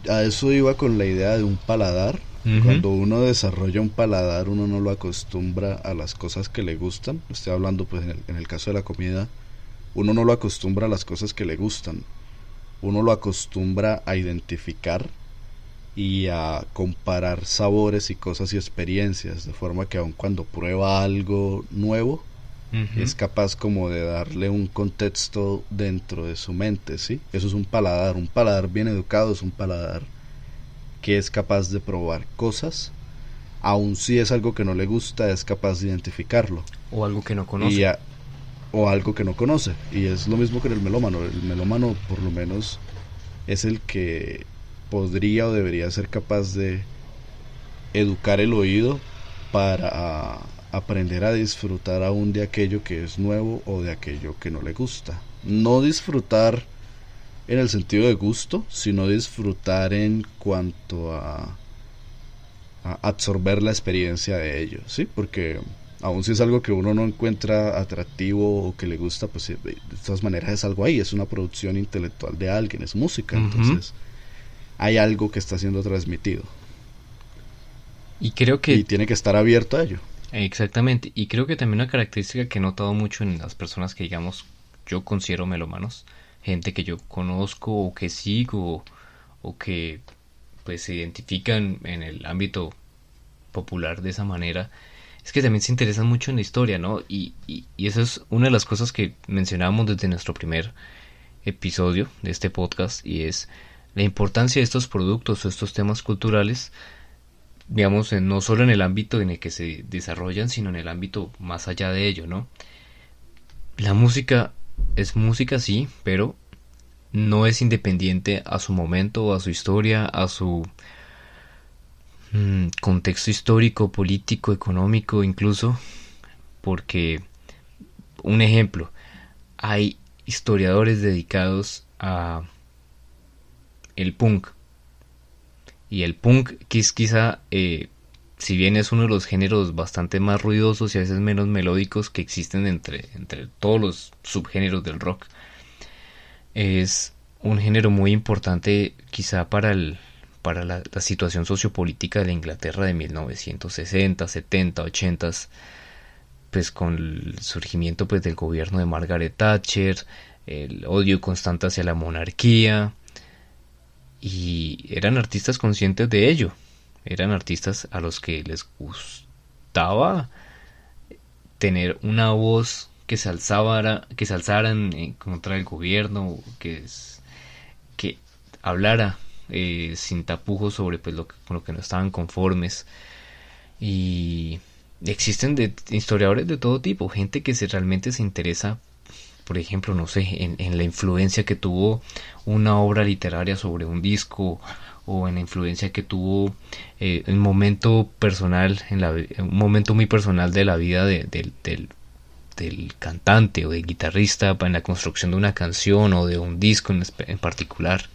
[SPEAKER 2] a eso iba con la idea de un paladar. Cuando uno desarrolla un paladar, uno no lo acostumbra a las cosas que le gustan. Estoy hablando pues en el caso de la comida, uno no lo acostumbra a las cosas que le gustan. Uno lo acostumbra a identificar y a comparar sabores y cosas y experiencias, de forma que aun cuando prueba algo nuevo,
[SPEAKER 1] Uh-huh.
[SPEAKER 2] es capaz como de darle un contexto dentro de su mente, ¿sí? Eso es un paladar bien educado es un paladar que es capaz de probar cosas, aun si es algo que no le gusta, es capaz de identificarlo.
[SPEAKER 1] O algo que no conoce.
[SPEAKER 2] O algo que no conoce. Y es lo mismo que en el melómano. El melómano, por lo menos, es el que podría o debería ser capaz de educar el oído para aprender a disfrutar aún de aquello que es nuevo o de aquello que no le gusta. No disfrutar en el sentido de gusto, sino disfrutar en cuanto a absorber la experiencia de ello, ¿sí? Porque aun si es algo que uno no encuentra atractivo o que le gusta, pues de todas maneras es algo ahí, es una producción intelectual de alguien, es música,
[SPEAKER 1] Uh-huh.
[SPEAKER 2] entonces hay algo que está siendo transmitido.
[SPEAKER 1] Y creo que...
[SPEAKER 2] Y tiene que estar abierto a ello.
[SPEAKER 1] Exactamente, y creo que también una característica que he notado mucho en las personas que, digamos, yo considero melómanos, gente que yo conozco o que sigo o que pues se identifican en el ámbito popular de esa manera, es que también se interesan mucho en la historia, ¿no? Y eso es una de las cosas que mencionábamos desde nuestro primer episodio de este podcast, y es la importancia de estos productos o estos temas culturales, digamos, no solo en el ámbito en el que se desarrollan, sino en el ámbito más allá de ello, ¿no? La música es música, sí, pero no es independiente a su momento, a su historia, a su contexto histórico, político, económico, incluso, porque, un ejemplo, hay historiadores dedicados a el punk, y el punk, que es quizá, si bien es uno de los géneros bastante más ruidosos y a veces menos melódicos que existen entre todos los subgéneros del rock, es un género muy importante quizá para la situación sociopolítica de la Inglaterra de 1960, 70, 80, pues con el surgimiento pues del gobierno de Margaret Thatcher, el odio constante hacia la monarquía, y eran artistas conscientes de ello, eran artistas a los que les gustaba tener una voz que se alzaran en contra del gobierno, que hablara sin tapujos sobre pues con lo que no estaban conformes. Y existen historiadores de todo tipo, gente que realmente se interesa, por ejemplo, no sé, en la influencia que tuvo una obra literaria sobre un disco, o en la influencia que tuvo un momento personal, un momento muy personal de la vida del cantante o del guitarrista en la construcción de una canción o de un disco en particular.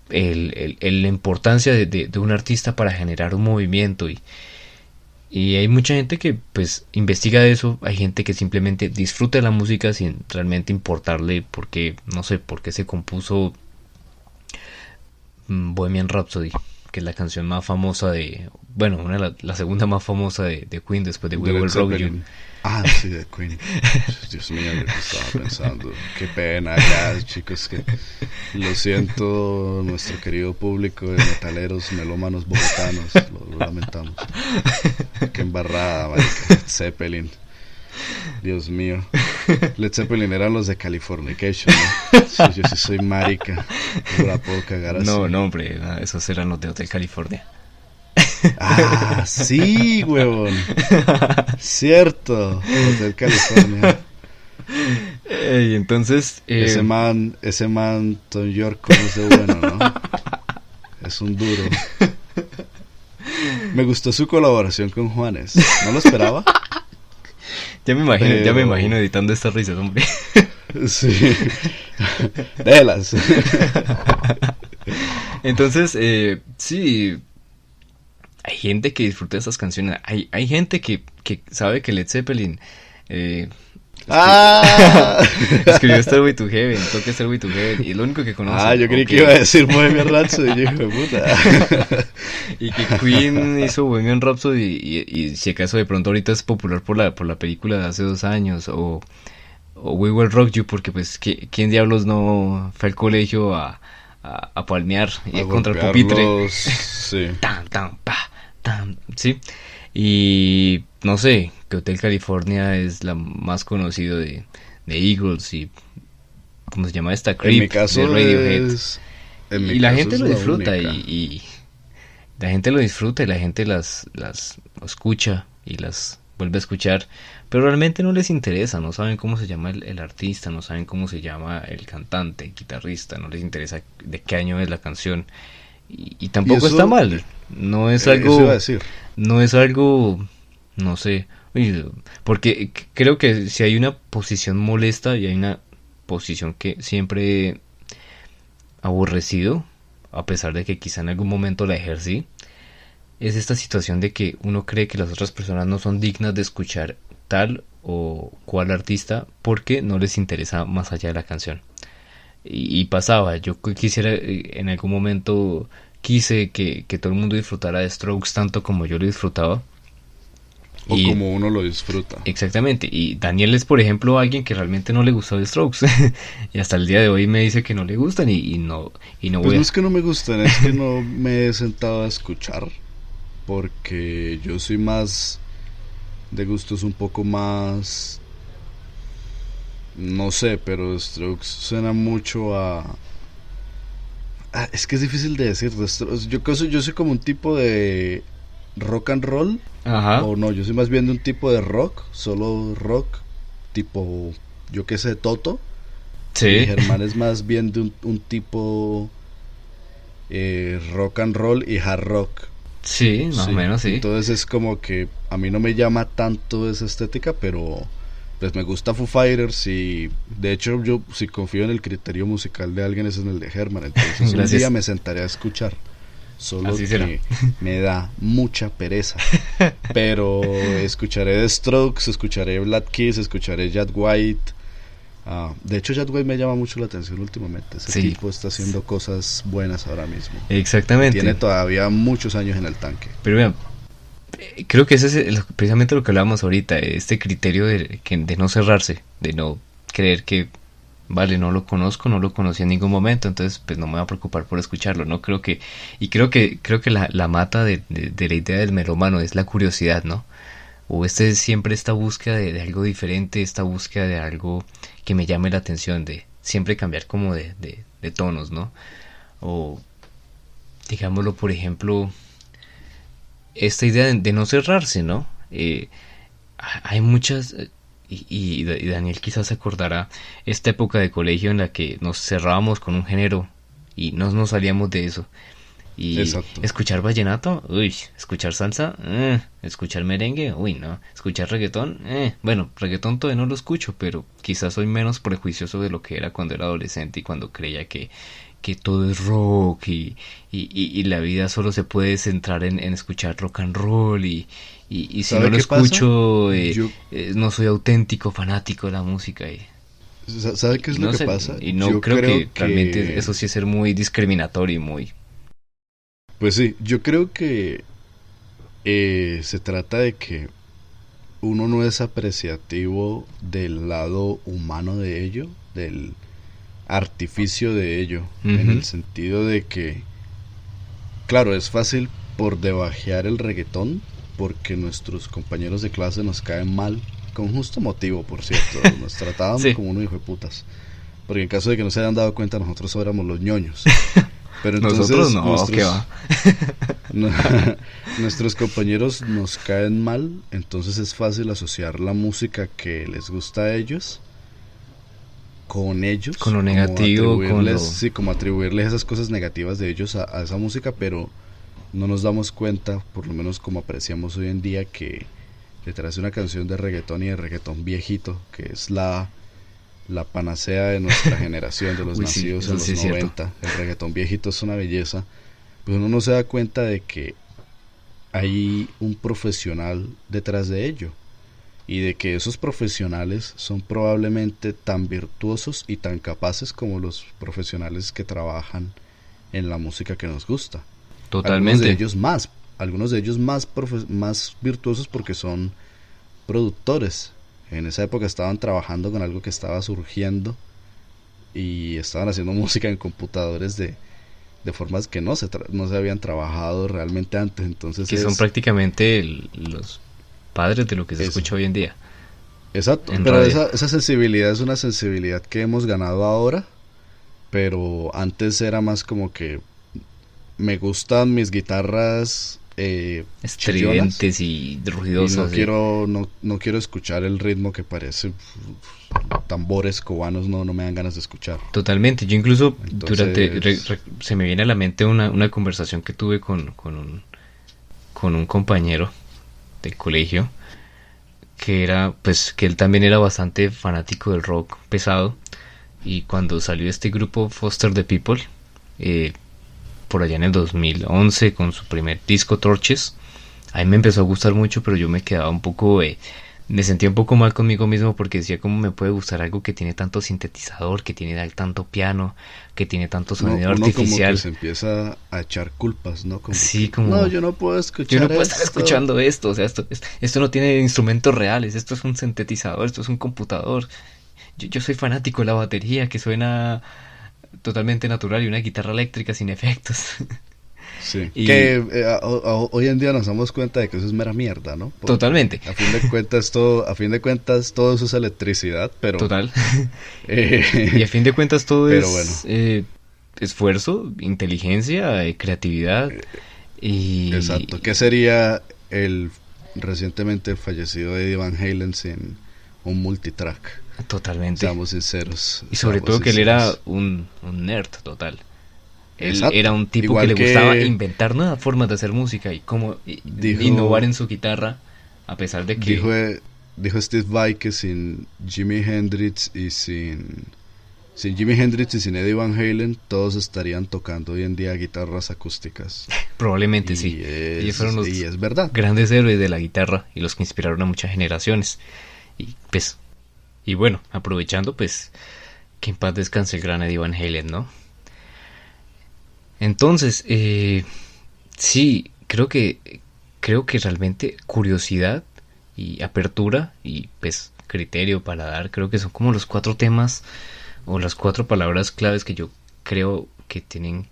[SPEAKER 1] La importancia de un artista para generar un movimiento, y hay mucha gente que pues investiga eso. Hay gente que simplemente disfruta de la música sin realmente importarle porque, no sé, por qué se compuso Bohemian Rhapsody, que es la canción más famosa la segunda más famosa de Queen después de We Will Rock You.
[SPEAKER 2] Ah, sí, de Queen. Dios mío, yo estaba pensando. Qué pena, ya, chicos, que lo siento, nuestro querido público de metaleros, melómanos bogotanos, lo lamentamos. Qué embarrada, marica. Led Zeppelin. Dios mío. Led Zeppelin eran los de Californication, ¿no? Sí, yo sí soy marica. No la puedo cagar así.
[SPEAKER 1] No, hombre, esos eran los de Hotel California.
[SPEAKER 2] Ah, sí, huevón. Cierto, Hotel California.
[SPEAKER 1] Y entonces
[SPEAKER 2] ese man Tom York, como es de bueno, ¿no? Es un duro. Me gustó su colaboración con Juanes. No lo esperaba.
[SPEAKER 1] Ya me imagino editando estas risas, hombre.
[SPEAKER 2] Sí. Déjalas.
[SPEAKER 1] Entonces, sí, hay gente que disfruta de esas canciones. Hay gente que sabe que Led Zeppelin escribió Stairway to Heaven, toca Stairway to Heaven, y es lo único que conoce.
[SPEAKER 2] Yo creí que iba a decir Bohemian Rhapsody, hijo de puta.
[SPEAKER 1] Y que Queen hizo Bohemian Rhapsody, y si acaso de pronto ahorita es popular por la película de hace 2 años, o We Will Rock You, porque pues ¿quién diablos no fue al colegio a palmear contra el pupitre?
[SPEAKER 2] Sí.
[SPEAKER 1] Tan, pa, tan, sí. Y no sé, que Hotel California es la más conocido de Eagles y ¿cómo se llama esta?
[SPEAKER 2] En mi
[SPEAKER 1] Creep
[SPEAKER 2] caso
[SPEAKER 1] de Radiohead.
[SPEAKER 2] es... En mi
[SPEAKER 1] Y la
[SPEAKER 2] caso
[SPEAKER 1] gente
[SPEAKER 2] es
[SPEAKER 1] lo
[SPEAKER 2] la
[SPEAKER 1] disfruta
[SPEAKER 2] única.
[SPEAKER 1] y la gente lo disfruta y la gente las escucha y las vuelve a escuchar, pero realmente no les interesa, no saben cómo se llama el artista, no saben cómo se llama el cantante, el guitarrista, no les interesa de qué año es la canción y
[SPEAKER 2] Y
[SPEAKER 1] tampoco está
[SPEAKER 2] eso,
[SPEAKER 1] mal, no es
[SPEAKER 2] eso iba a
[SPEAKER 1] algo,
[SPEAKER 2] decir.
[SPEAKER 1] no es algo, no sé, uy, porque creo que si hay una posición molesta y hay una posición que siempre he aborrecido, a pesar de que quizá en algún momento la ejercí, es esta situación de que uno cree que las otras personas no son dignas de escuchar tal o cual artista porque no les interesa más allá de la canción. Y pasaba, yo quisiera, en algún momento quise que todo el mundo disfrutara de Strokes tanto como yo lo disfrutaba.
[SPEAKER 2] O
[SPEAKER 1] Y
[SPEAKER 2] como uno lo disfruta.
[SPEAKER 1] exactamente, y Daniel es por ejemplo alguien que realmente no le gustó de Strokes y hasta el día de hoy me dice que no le gustan y no
[SPEAKER 2] Pues
[SPEAKER 1] voy
[SPEAKER 2] no
[SPEAKER 1] a...
[SPEAKER 2] es que no me gusten, es que no me he sentado a escuchar. Porque yo soy más de gustos un poco más... No sé, pero Strokes suena mucho a... es que es difícil de decir. Yo soy como un tipo de rock and roll.
[SPEAKER 1] Ajá,
[SPEAKER 2] O no, yo soy más bien de un tipo de rock. Solo rock. Tipo, yo qué sé, Toto. Y
[SPEAKER 1] sí,
[SPEAKER 2] Germán es más bien de un tipo rock and roll y hard rock.
[SPEAKER 1] sí, más o
[SPEAKER 2] Sí,
[SPEAKER 1] menos, sí.
[SPEAKER 2] entonces es como que a mí no me llama tanto esa estética, pero pues me gusta Foo Fighters y de hecho yo si confío en el criterio musical de alguien es en el de Herman, entonces un día
[SPEAKER 1] Gracias,
[SPEAKER 2] me sentaré a escuchar, solo
[SPEAKER 1] así será.
[SPEAKER 2] que me da mucha pereza, pero escucharé The Strokes, escucharé Black Keys, escucharé Jack White. De hecho Jack White me llama mucho la atención últimamente, ese
[SPEAKER 1] Sí,
[SPEAKER 2] tipo está haciendo cosas buenas ahora mismo y tiene
[SPEAKER 1] exactamente.
[SPEAKER 2] todavía muchos años en el tanque.
[SPEAKER 1] Pero vean, creo que ese es precisamente lo que hablábamos ahorita, este criterio de no cerrarse, de no creer que, vale, no lo conozco, no lo conocí en ningún momento, entonces pues no me voy a preocupar por escucharlo, ¿no? Creo que la mata de la idea del melómano es la curiosidad, ¿no? O siempre esta búsqueda de algo diferente, esta búsqueda de algo que me llame la atención, de siempre cambiar como de tonos, ¿no? O digámoslo, por ejemplo, esta idea de no cerrarse, ¿no? Hay muchas, y Daniel quizás se acordará, esta época de colegio en la que nos cerrábamos con un género y no nos salíamos de eso. Y
[SPEAKER 2] Exacto.
[SPEAKER 1] escuchar vallenato, uy, escuchar salsa, escuchar merengue, uy, no, escuchar reggaetón, bueno, reggaetón todavía no lo escucho, pero quizás soy menos prejuicioso de lo que era cuando era adolescente y cuando creía que todo es rock y la vida solo se puede centrar en escuchar rock and roll y si no
[SPEAKER 2] ¿Sabe
[SPEAKER 1] lo
[SPEAKER 2] qué pasa?
[SPEAKER 1] escucho,
[SPEAKER 2] Yo,
[SPEAKER 1] no soy auténtico, fanático de la música
[SPEAKER 2] ¿Sabe qué
[SPEAKER 1] y
[SPEAKER 2] es lo
[SPEAKER 1] no
[SPEAKER 2] que
[SPEAKER 1] sé,
[SPEAKER 2] pasa?
[SPEAKER 1] y no
[SPEAKER 2] Yo
[SPEAKER 1] creo
[SPEAKER 2] creo
[SPEAKER 1] que realmente
[SPEAKER 2] que,
[SPEAKER 1] eso sí es ser muy discriminatorio y muy...
[SPEAKER 2] pues sí, yo creo que se trata de que uno no es apreciativo del lado humano de ello, del artificio de ello, en
[SPEAKER 1] Ujú.
[SPEAKER 2] el sentido de que, claro, es fácil por debajear el reggaetón, porque nuestros compañeros de clase nos caen mal, con justo motivo, por cierto, nos trataban
[SPEAKER 1] Sí,
[SPEAKER 2] como unos hijos de putas. Porque en caso de que no se hayan dado cuenta, nosotros éramos los ñoños. Pero
[SPEAKER 1] nosotros
[SPEAKER 2] entonces
[SPEAKER 1] no, ¿qué va?
[SPEAKER 2] no- nuestros compañeros nos caen mal, entonces es fácil asociar la música que les gusta a ellos con
[SPEAKER 1] Con
[SPEAKER 2] ellos,
[SPEAKER 1] lo
[SPEAKER 2] como
[SPEAKER 1] negativo, con
[SPEAKER 2] atribuirles,
[SPEAKER 1] lo...
[SPEAKER 2] sí, como atribuirles esas cosas negativas de ellos a esa música, pero no nos damos cuenta, por lo menos como apreciamos hoy en día, que detrás de una canción de reggaetón y de reggaetón viejito, que es la panacea de nuestra generación, de los
[SPEAKER 1] Uy, sí,
[SPEAKER 2] nacidos en
[SPEAKER 1] eso sí
[SPEAKER 2] los
[SPEAKER 1] es cierto.
[SPEAKER 2] 90. El reggaetón viejito es una belleza, pues uno no se da cuenta de que hay un profesional detrás de ello y de que esos profesionales son probablemente tan virtuosos y tan capaces como los profesionales que trabajan en la música que nos gusta. Algunos de
[SPEAKER 1] Totalmente.
[SPEAKER 2] ellos más, algunos de ellos más virtuosos porque son productores. En esa época estaban trabajando con algo que estaba surgiendo y estaban haciendo música en computadores de formas que no se habían trabajado realmente antes. Entonces
[SPEAKER 1] Que son
[SPEAKER 2] es...
[SPEAKER 1] prácticamente los padres de lo que se
[SPEAKER 2] Eso.
[SPEAKER 1] escucha hoy en día
[SPEAKER 2] Exacto,
[SPEAKER 1] en
[SPEAKER 2] pero
[SPEAKER 1] radio.
[SPEAKER 2] esa sensibilidad es una sensibilidad que hemos ganado ahora, pero antes era más como que me gustan mis guitarras chillonas
[SPEAKER 1] Estridentes y
[SPEAKER 2] y no
[SPEAKER 1] ruidosas.
[SPEAKER 2] quiero no quiero escuchar el ritmo que parece tambores cubanos, no me dan ganas de escuchar.
[SPEAKER 1] Totalmente. Yo incluso
[SPEAKER 2] Entonces,
[SPEAKER 1] se me viene a la mente una conversación que tuve con un compañero del colegio que era, pues, que él también era bastante fanático del rock pesado. Y cuando salió este grupo Foster the People, eh, por allá en el 2011 con su primer disco Torches, a mí me empezó a gustar mucho, pero yo me quedaba un poco, me sentía un poco mal conmigo mismo porque decía cómo me puede gustar algo que tiene tanto sintetizador, que tiene tanto piano, que tiene tanto sonido
[SPEAKER 2] uno como que
[SPEAKER 1] artificial.
[SPEAKER 2] se empieza a echar culpas, ¿no? Como
[SPEAKER 1] Sí,
[SPEAKER 2] que, no,
[SPEAKER 1] como
[SPEAKER 2] yo no puedo
[SPEAKER 1] yo no
[SPEAKER 2] escuchar
[SPEAKER 1] puedo estar
[SPEAKER 2] esto.
[SPEAKER 1] escuchando esto, o sea, esto no tiene instrumentos reales, esto es un sintetizador, esto es un computador. Yo soy fanático de la batería que suena totalmente natural y una guitarra eléctrica sin efectos.
[SPEAKER 2] Sí,
[SPEAKER 1] Y
[SPEAKER 2] que hoy en día nos damos cuenta de que eso es mera mierda, ¿no? Porque
[SPEAKER 1] totalmente,
[SPEAKER 2] a fin de cuentas todo eso es electricidad,
[SPEAKER 1] total. Y a
[SPEAKER 2] eh,
[SPEAKER 1] fin de cuentas todo
[SPEAKER 2] pero bueno,
[SPEAKER 1] es esfuerzo, inteligencia, creatividad y
[SPEAKER 2] exacto. ¿Qué sería el recientemente fallecido Eddie Van Halen sin un multitrack?
[SPEAKER 1] totalmente. Y sobre
[SPEAKER 2] Seamos
[SPEAKER 1] todo que él era
[SPEAKER 2] sinceros.
[SPEAKER 1] un nerd total. Él era
[SPEAKER 2] Exacto.
[SPEAKER 1] un tipo que
[SPEAKER 2] Igual
[SPEAKER 1] le gustaba
[SPEAKER 2] que
[SPEAKER 1] inventar nuevas formas de hacer música y cómo innovar
[SPEAKER 2] dijo
[SPEAKER 1] en su guitarra, a pesar de
[SPEAKER 2] dijo
[SPEAKER 1] que
[SPEAKER 2] dijo Steve Vai que sin Jimi Hendrix y sin Jimi Hendrix y sin Eddie Van Halen, todos estarían tocando hoy en día guitarras acústicas.
[SPEAKER 1] probablemente sí. Ellos fueron
[SPEAKER 2] Y
[SPEAKER 1] los
[SPEAKER 2] es verdad.
[SPEAKER 1] grandes héroes de la guitarra y los que inspiraron a muchas generaciones. Y pues, y bueno, aprovechando, pues, que en paz descanse el gran Eddie Van Halen, ¿no? Entonces, sí, creo que realmente curiosidad y apertura y pues criterio para dar, creo que son como los cuatro temas o las cuatro palabras claves que yo creo que tienen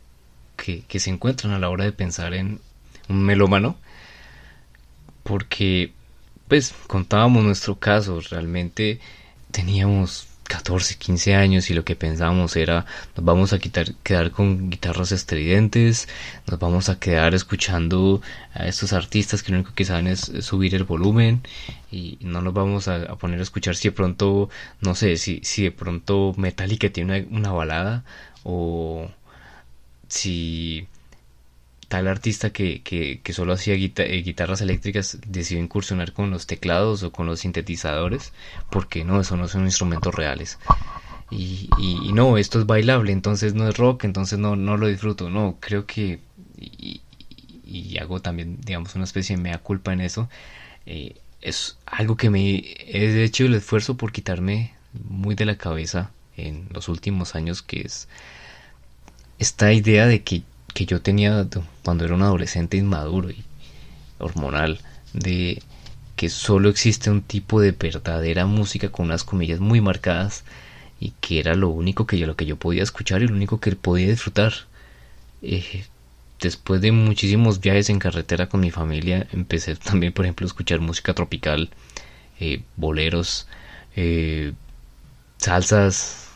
[SPEAKER 1] que se encuentran a la hora de pensar en un melómano, porque pues contábamos nuestro caso, realmente teníamos 14 15 años y lo que pensábamos era nos vamos a quedar con guitarras estridentes, nos vamos a quedar escuchando a estos artistas que lo único que saben es subir el volumen y no nos vamos a poner a escuchar si de pronto, no sé, si de pronto Metallica tiene una balada o si tal artista que solo hacía guitarras eléctricas decidió incursionar con los teclados o con los sintetizadores, porque no, eso no son instrumentos reales. Y no, esto es bailable, entonces no es rock, entonces no lo disfruto. No, creo que, y hago también, digamos, una especie de mea culpa en eso, es algo que me he hecho el esfuerzo por quitarme muy de la cabeza en los últimos años, que es esta idea de que yo tenía cuando era un adolescente inmaduro y hormonal, de que solo existe un tipo de verdadera música con unas comillas muy marcadas y que era lo único lo que yo podía escuchar y lo único que podía disfrutar. Eh, Después de muchísimos viajes en carretera con mi familia, empecé también, por ejemplo, a escuchar música tropical, boleros, eh, salsas,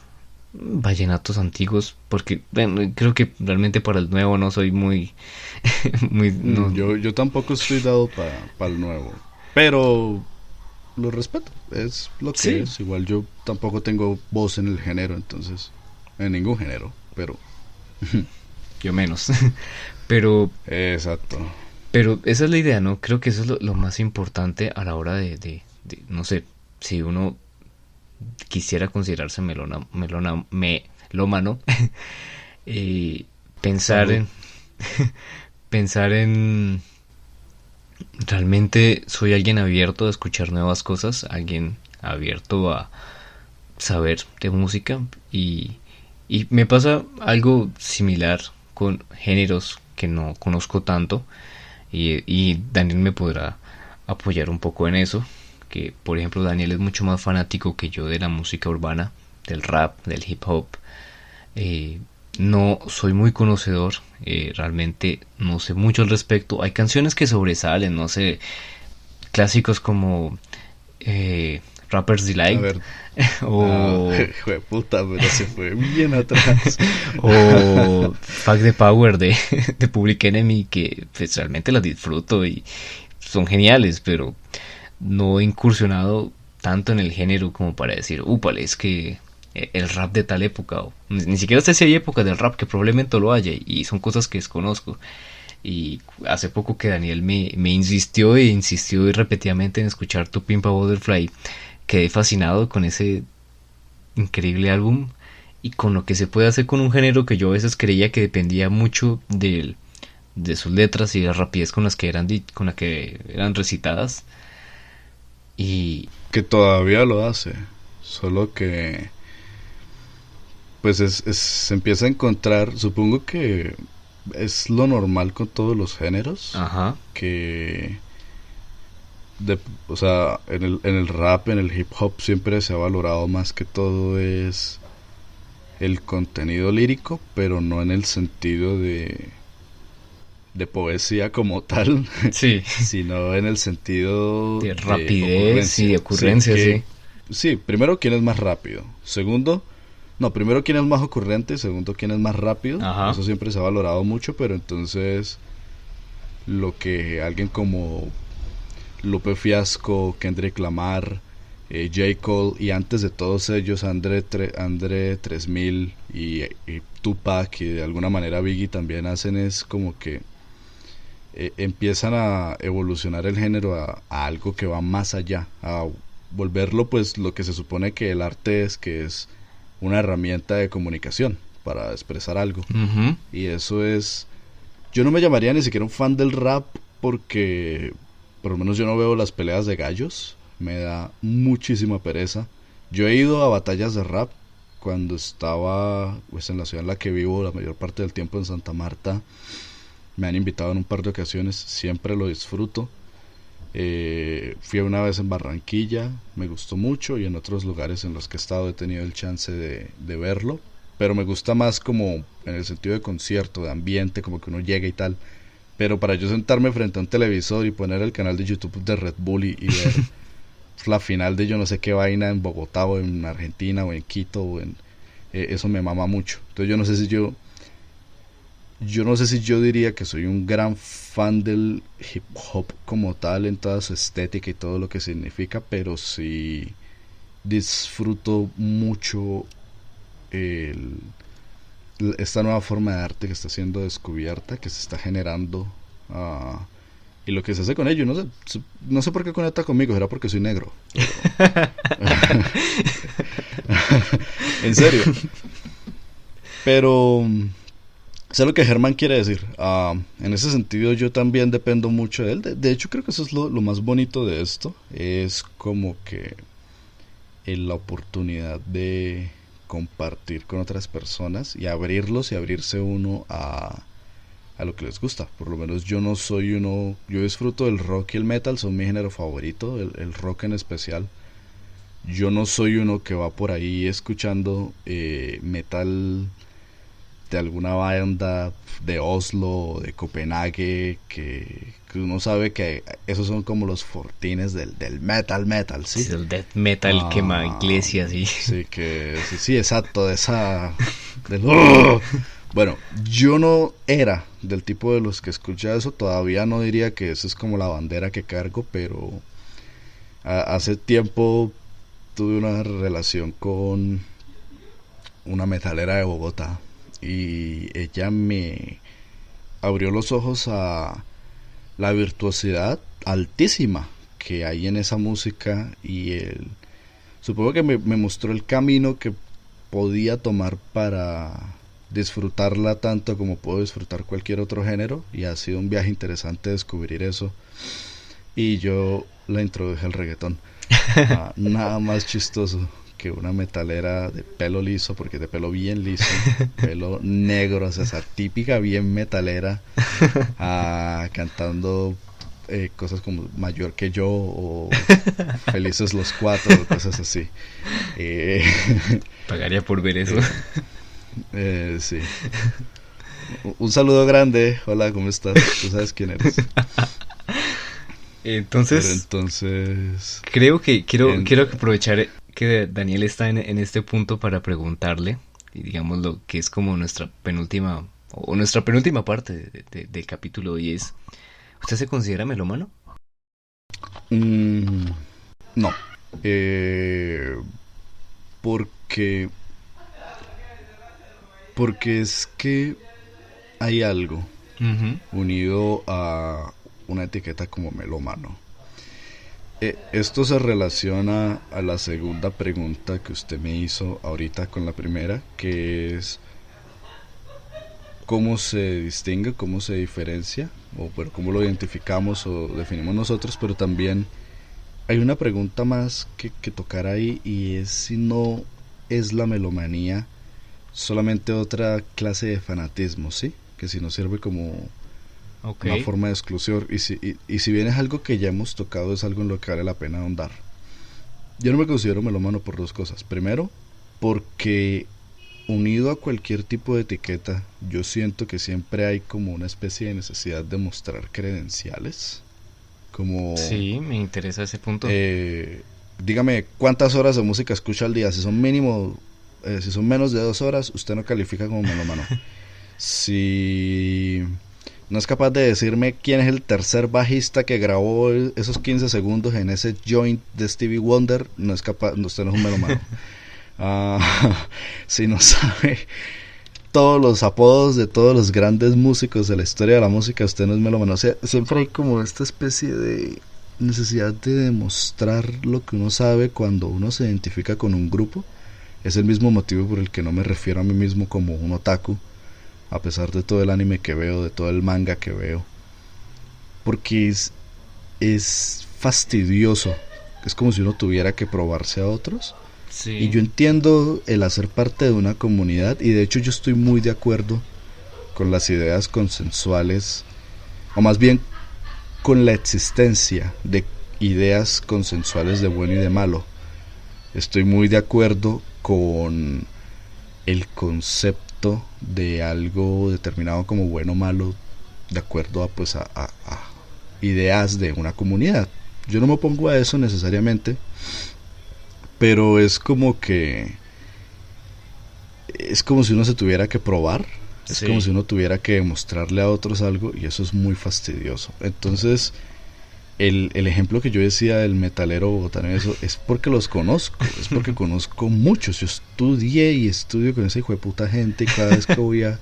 [SPEAKER 1] vallenatos antiguos, porque bueno, creo que realmente para el nuevo no soy muy, muy, no,
[SPEAKER 2] Yo tampoco estoy dado para el nuevo, pero lo respeto, es lo que
[SPEAKER 1] sí,
[SPEAKER 2] es. Igual yo tampoco tengo voz en el género, entonces, en ningún género, pero
[SPEAKER 1] yo menos, pero,
[SPEAKER 2] exacto.
[SPEAKER 1] pero esa es la idea, ¿no? Creo que eso es lo más importante a la hora no sé, si uno quisiera considerarse melómano, pensar
[SPEAKER 2] Salud.
[SPEAKER 1] en pensar en realmente soy alguien abierto a escuchar nuevas cosas, alguien abierto a saber de música y me pasa algo similar con géneros que no conozco tanto y Daniel me podrá apoyar un poco en eso, que por ejemplo Daniel es mucho más fanático que yo de la música urbana, del rap, del hip hop. eh, no soy muy conocedor, realmente no sé mucho al respecto. Hay canciones que sobresalen, no sé, clásicos como Rapper's Delight.
[SPEAKER 2] A ver.
[SPEAKER 1] O,
[SPEAKER 2] Puta, pero se fue bien atrás.
[SPEAKER 1] o Fuck the Power de Public Enemy, que pues, realmente las disfruto y son geniales, pero no he incursionado tanto en el género como para decir, úpale, es que el rap de tal época, o ni siquiera sé si hay épocas del rap, que probablemente lo haya, y son cosas que desconozco. Y hace poco que Daniel me insistió e insistió repetidamente en escuchar Tu Pimp a Butterfly, quedé fascinado con ese increíble álbum y con lo que se puede hacer con un género que yo a veces creía que dependía mucho de sus letras y la rapidez con con la que eran recitadas. Y
[SPEAKER 2] Que todavía lo hace, solo que pues se empieza a encontrar, supongo que es lo normal con todos los géneros,
[SPEAKER 1] ajá,
[SPEAKER 2] que o sea, en el rap, en el hip hop siempre se ha valorado más que todo es el contenido lírico, pero no en el sentido de poesía como tal,
[SPEAKER 1] sí,
[SPEAKER 2] sino en el sentido
[SPEAKER 1] de rapidez y de ocurrencia, sí.
[SPEAKER 2] Sí, primero quién es más rápido, segundo, no, primero quién es más ocurrente, segundo quién es más rápido,
[SPEAKER 1] Ajá.
[SPEAKER 2] Eso siempre se ha valorado mucho, pero entonces lo que alguien como Lupe Fiasco, Kendrick Lamar, J. Cole y antes de todos ellos André 3000 y Tupac y de alguna manera Biggie también hacen es como que empiezan a evolucionar el género a algo que va más allá, a volverlo pues lo que se supone que el arte es, que es una herramienta de comunicación para expresar algo.
[SPEAKER 1] Uh-huh.
[SPEAKER 2] Y eso es, yo no me llamaría ni siquiera un fan del rap porque por lo menos yo no veo las peleas de gallos, me da muchísima pereza. Yo he ido a batallas de rap cuando estaba pues en la ciudad en la que vivo la mayor parte del tiempo, en Santa Marta. Me han invitado en un par de ocasiones, siempre lo disfruto. Fui una vez en Barranquilla, me gustó mucho, y en otros lugares en los que he estado he tenido el chance de verlo, pero me gusta más como en el sentido de concierto, de ambiente, como que uno llega y tal. Pero para yo sentarme frente a un televisor y poner el canal de YouTube de Red Bull y ver la final de yo no sé qué vaina en Bogotá o en Argentina o en Quito o eso me mama mucho. Entonces yo no sé si yo diría que soy un gran fan del hip hop como tal en toda su estética y todo lo que significa, pero sí disfruto mucho esta nueva forma de arte que está siendo descubierta, que se está generando, y lo que se hace con ello. No sé por qué conecta conmigo, será porque soy negro. En serio. Pero sé lo que Germán quiere decir. En ese sentido yo también dependo mucho de él. De hecho creo que eso es lo más bonito de esto. Es como que la oportunidad de compartir con otras personas y abrirlos y abrirse uno a lo que les gusta. Por lo menos yo no soy uno, yo disfruto del rock y el metal, son mi género favorito, el rock en especial. Yo no soy uno que va por ahí escuchando metal de alguna banda de Oslo o de Copenhague, que uno sabe que esos son como los fortines del metal, ¿sí?
[SPEAKER 1] Sí, el death metal quema iglesias, sí.
[SPEAKER 2] Sí, exacto, Bueno, yo no era del tipo de los que escucha eso, todavía no diría que eso es como la bandera que cargo, pero hace tiempo tuve una relación con una metalera de Bogotá y ella me abrió los ojos a la virtuosidad altísima que hay en esa música y supongo que me mostró el camino que podía tomar para disfrutarla tanto como puedo disfrutar cualquier otro género, y ha sido un viaje interesante descubrir eso, y yo la introduje al reggaetón. Nada más chistoso que una metalera de pelo liso, porque de pelo bien liso, pelo negro, o sea, esa típica bien metalera, cantando cosas como Mayor que yo o Felices los Cuatro, cosas así.
[SPEAKER 1] Pagaría por ver eso.
[SPEAKER 2] Sí. Un saludo grande. Hola, ¿cómo estás? Tú sabes quién eres. Pero
[SPEAKER 1] Entonces,
[SPEAKER 2] entonces,
[SPEAKER 1] creo que
[SPEAKER 2] en-
[SPEAKER 1] quiero aprovechar que Daniel está en este punto para preguntarle, y digamos lo que es como nuestra penúltima parte del capítulo, y es, ¿usted se considera melómano?
[SPEAKER 2] mm, no. Eh, porque, porque es que hay algo
[SPEAKER 1] Ujú.
[SPEAKER 2] unido a una etiqueta como melómano. Esto se relaciona a la segunda pregunta que usted me hizo ahorita con la primera, que es cómo se distingue, cómo se diferencia, o bueno, cómo lo identificamos o definimos nosotros, pero también hay una pregunta más que tocar ahí y es si no es la melomanía solamente otra clase de fanatismo, ¿sí? Que si no sirve como
[SPEAKER 1] Ok.
[SPEAKER 2] una forma de exclusión y si bien es algo que ya hemos tocado, es algo en lo que vale la pena ahondar. Yo no me considero melómano por dos cosas. Primero, porque unido a cualquier tipo de etiqueta, yo siento que siempre hay como una especie de necesidad de mostrar credenciales. Como,
[SPEAKER 1] Sí, me interesa ese punto.
[SPEAKER 2] eh, dígame, ¿cuántas horas de música escucha al día? Si son mínimo, si son menos de 2 horas, usted no califica como melómano. Si no es capaz de decirme quién es el tercer bajista que grabó esos 15 segundos en ese joint de Stevie Wonder, no es capaz, usted no es un melómano. Ah, si no sabe todos los apodos de todos los grandes músicos de la historia de la música, usted no es melómano. O sea, siempre hay como esta especie de necesidad de demostrar lo que uno sabe cuando uno se identifica con un grupo. Es el mismo motivo por el que no me refiero a mí mismo como un otaku, a pesar de todo el anime que veo, de todo el manga que veo. Porque es fastidioso. Es como si uno tuviera que probarse a otros. Y
[SPEAKER 1] Sí.
[SPEAKER 2] yo entiendo el hacer parte de una comunidad y de hecho yo estoy muy de acuerdo con las ideas consensuales, o más bien con la existencia de ideas consensuales de bueno y de malo. Estoy muy de acuerdo con el concepto de algo determinado como bueno o malo de acuerdo a, pues, a ideas de una comunidad. Yo no me opongo a eso necesariamente, pero es como si uno se tuviera que probar, es como si
[SPEAKER 1] Sí.
[SPEAKER 2] uno tuviera que demostrarle a otros algo y eso es muy fastidioso. Entonces, el ejemplo que yo decía del metalero bogotano, eso es porque los conozco, es porque conozco muchos. Yo estudié y estudio con esa hijo de puta gente y cada vez que voy a...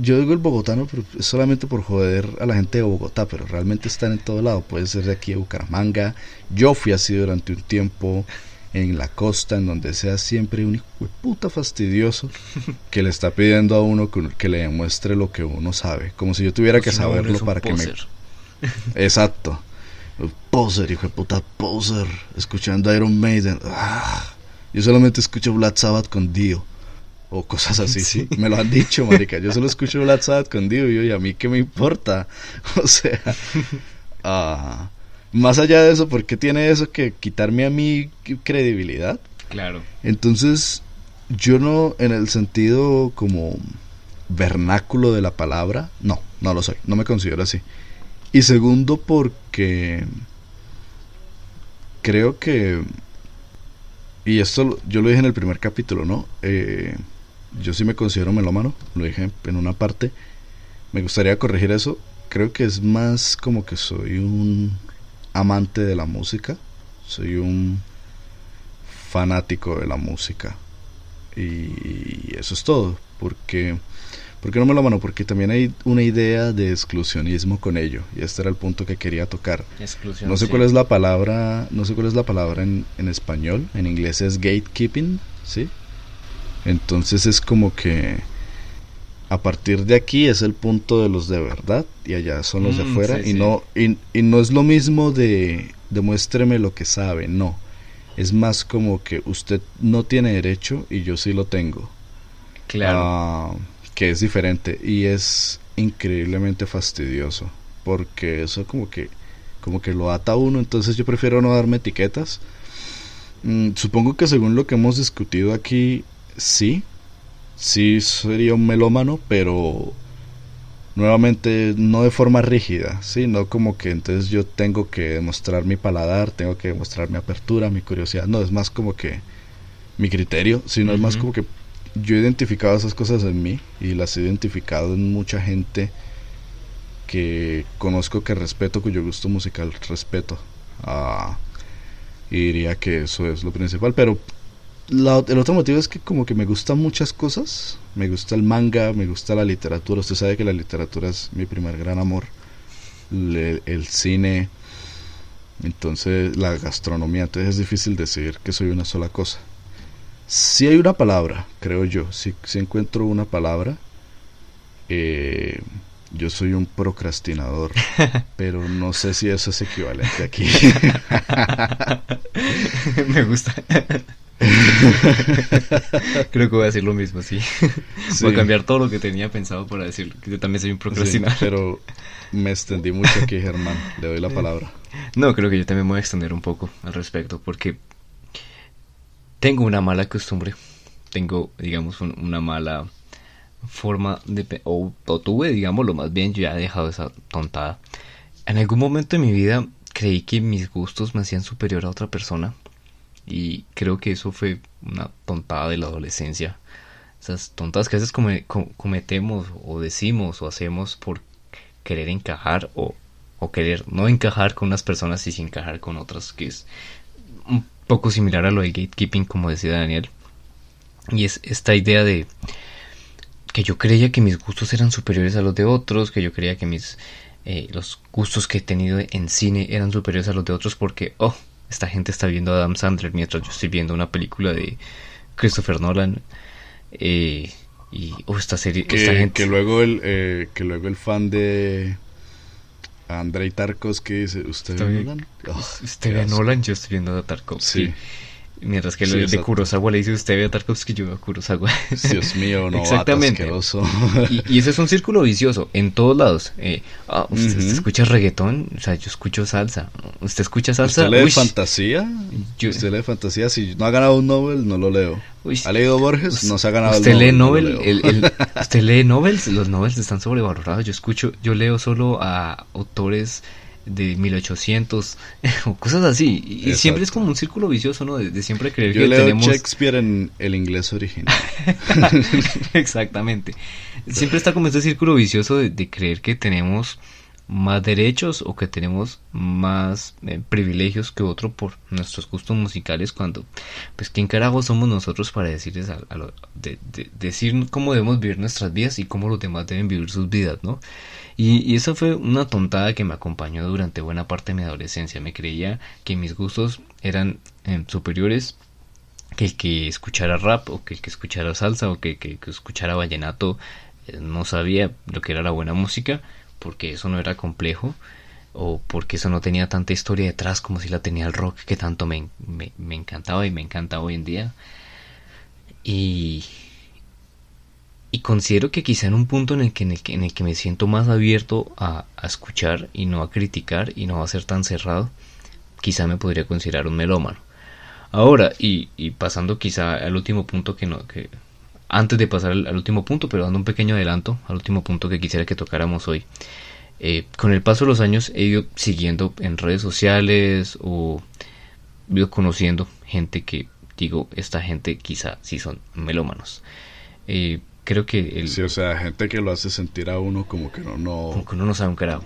[SPEAKER 2] yo digo el bogotano, pero es solamente por joder a la gente de Bogotá, pero realmente están en todo lado. Puede ser de aquí de Bucaramanga. Yo fui así durante un tiempo en la costa, en donde sea siempre un hijo de puta fastidioso que le está pidiendo a uno que le demuestre lo que uno sabe, como si yo tuviera
[SPEAKER 1] Como
[SPEAKER 2] que
[SPEAKER 1] si no, uno
[SPEAKER 2] saberlo
[SPEAKER 1] es un
[SPEAKER 2] para que me...
[SPEAKER 1] poser.
[SPEAKER 2] Exacto. Poser, hijo de puta, poser. Escuchando Iron Maiden. Yo solamente escucho Black Sabbath con Dio. O cosas así, sí.
[SPEAKER 1] Sí.
[SPEAKER 2] Me lo han dicho, marica. Yo solo escucho Black Sabbath con Dio y a mí qué me importa. O sea, ah, más allá de eso, ¿por qué tiene eso que quitarme a mí credibilidad?
[SPEAKER 1] Claro.
[SPEAKER 2] Entonces, yo no, en el sentido como vernáculo de la palabra, no, no lo soy. No me considero así. Y segundo, porque creo que, y esto yo lo dije en el primer capítulo, ¿no? Yo sí me considero melómano, lo dije en una parte. Me gustaría corregir eso. Creo que es más como que soy un amante de la música, soy un fanático de la música. Y eso es todo, porque ¿por qué no me lo mano? Porque también hay una idea de exclusionismo con ello, y este era el punto que quería tocar.
[SPEAKER 1] Exclusión,
[SPEAKER 2] No sé cuál
[SPEAKER 1] sí.
[SPEAKER 2] es la palabra, no sé cuál es la palabra en español, en inglés es gatekeeping, ¿sí? Entonces es como que a partir de aquí es el punto de los de verdad y allá son los de afuera
[SPEAKER 1] Sí,
[SPEAKER 2] y
[SPEAKER 1] sí.
[SPEAKER 2] no es lo mismo de demuéstreme lo que sabe, no. Es más como que usted no tiene derecho y yo sí lo tengo.
[SPEAKER 1] Claro.
[SPEAKER 2] Ah, que es diferente y es increíblemente fastidioso porque eso como que lo ata a uno. Entonces yo prefiero no darme etiquetas. Supongo que según lo que hemos discutido aquí, sí sería un melómano, pero nuevamente no de forma rígida, ¿sí? No como que entonces yo tengo que demostrar mi paladar, tengo que demostrar mi apertura, mi curiosidad, no, es más como que mi criterio, sino es más como que yo he identificado esas cosas en mí y las he identificado en mucha gente que conozco, que respeto, cuyo gusto musical respeto. Y diría que eso es lo principal, pero el otro motivo es que como que me gustan muchas cosas. Me gusta el manga, me gusta la literatura. Usted sabe que la literatura es mi primer gran amor. El cine, entonces la gastronomía. Entonces es difícil decir que soy una sola cosa. Si hay una palabra, creo yo, si encuentro una palabra, yo soy un procrastinador, pero no sé si eso es equivalente aquí.
[SPEAKER 1] Me gusta. Creo que voy a decir lo mismo, sí. Voy a cambiar todo lo que tenía pensado para decir que yo también soy un procrastinador.
[SPEAKER 2] Sí, pero me extendí mucho aquí, Germán. Le doy la palabra.
[SPEAKER 1] No, creo que yo también me voy a extender un poco al respecto, porque tengo una mala costumbre. Tengo, digamos, una mala forma de... O tuve, digámoslo más bien, yo ya he dejado esa tontada. En algún momento de mi vida creí que mis gustos me hacían superior a otra persona. Y creo que eso fue una tontada de la adolescencia. Esas tontadas que a veces cometemos o decimos o hacemos por querer encajar o querer no encajar con unas personas y sin encajar con otras, que es un poco similar a lo de gatekeeping, como decía Daniel. Y es esta idea de que yo creía que mis gustos eran superiores a los de otros, que yo creía que los gustos que he tenido en cine eran superiores a los de otros porque, esta gente está viendo a Adam Sandler mientras yo estoy viendo una película de Christopher Nolan. Esta serie...
[SPEAKER 2] Que luego el fan de Andrei Tarkovsky dice, ¿usted ve Nolan?
[SPEAKER 1] ¿Usted ve a Nolan? Yo estoy viendo a Tarkovsky. Sí. Mientras que el de Kurosawa le dice, usted ve a Tarkovsky, yo veo a Kurosawa.
[SPEAKER 2] Dios mío, no.
[SPEAKER 1] Exactamente. Y ese es un círculo vicioso en todos lados. ¿Usted escucha reggaetón? O sea, yo escucho salsa. ¿Usted escucha salsa?
[SPEAKER 2] ¿Usted lee fantasía? ¿Usted lee fantasía? Si no ha ganado un Nobel, no lo leo. ¿Ha leído Borges? No se ha ganado
[SPEAKER 1] el Nobel. ¿Usted lee novels? Los novels están sobrevalorados. Yo leo solo a autores de 1800 o cosas así. Y exacto. Siempre es como un círculo vicioso, ¿no? De siempre creer
[SPEAKER 2] yo
[SPEAKER 1] que
[SPEAKER 2] leo
[SPEAKER 1] tenemos...
[SPEAKER 2] Shakespeare en el inglés original.
[SPEAKER 1] Exactamente. Siempre está como este círculo vicioso de creer que tenemos más derechos o que tenemos más privilegios que otro por nuestros gustos musicales, cuando pues quién carajo somos nosotros para decirles decir cómo debemos vivir nuestras vidas y cómo los demás deben vivir sus vidas, ¿no? Y eso fue una tontada que me acompañó durante buena parte de mi adolescencia. Me creía que mis gustos eran superiores que el que escuchara rap, o que el que escuchara salsa, o que escuchara vallenato no sabía lo que era la buena música, porque eso no era complejo, o porque eso no tenía tanta historia detrás como si la tenía el rock, que tanto me encantaba y me encanta hoy en día. Y considero que quizá en un punto en el que me siento más abierto a escuchar y no a criticar y no a ser tan cerrado, quizá me podría considerar un melómano. Ahora, y pasando quizá al último punto que antes de pasar al último punto, pero dando un pequeño adelanto al último punto que quisiera que tocáramos hoy. Con el paso de los años he ido siguiendo en redes sociales o he ido conociendo gente que digo, esta gente quizá sí son melómanos. Creo que
[SPEAKER 2] sí, o sea, gente que lo hace sentir a uno como que
[SPEAKER 1] como que uno no sabe un carajo.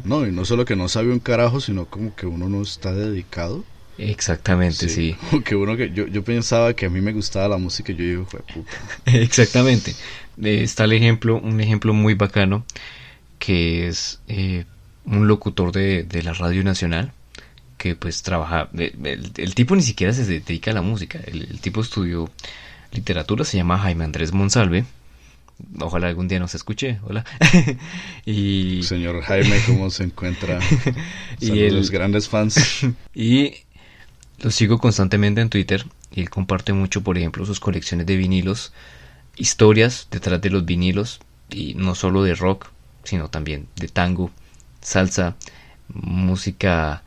[SPEAKER 2] No, y no solo que no sabe un carajo, sino como que uno no está dedicado.
[SPEAKER 1] Exactamente, sí.
[SPEAKER 2] Que uno que yo pensaba que a mí me gustaba la música y yo digo, fue puta.
[SPEAKER 1] Exactamente. Está un ejemplo muy bacano, que es un locutor de la Radio Nacional, que pues trabaja, el tipo ni siquiera se dedica a la música, el tipo estudió literatura, se llama Jaime Andrés Monsalve. Ojalá algún día nos escuche. Hola. Y
[SPEAKER 2] señor Jaime, ¿cómo se encuentra? Saludos, grandes fans.
[SPEAKER 1] Y lo sigo constantemente en Twitter y él comparte mucho, por ejemplo, sus colecciones de vinilos, historias detrás de los vinilos, y no solo de rock, sino también de tango, salsa, música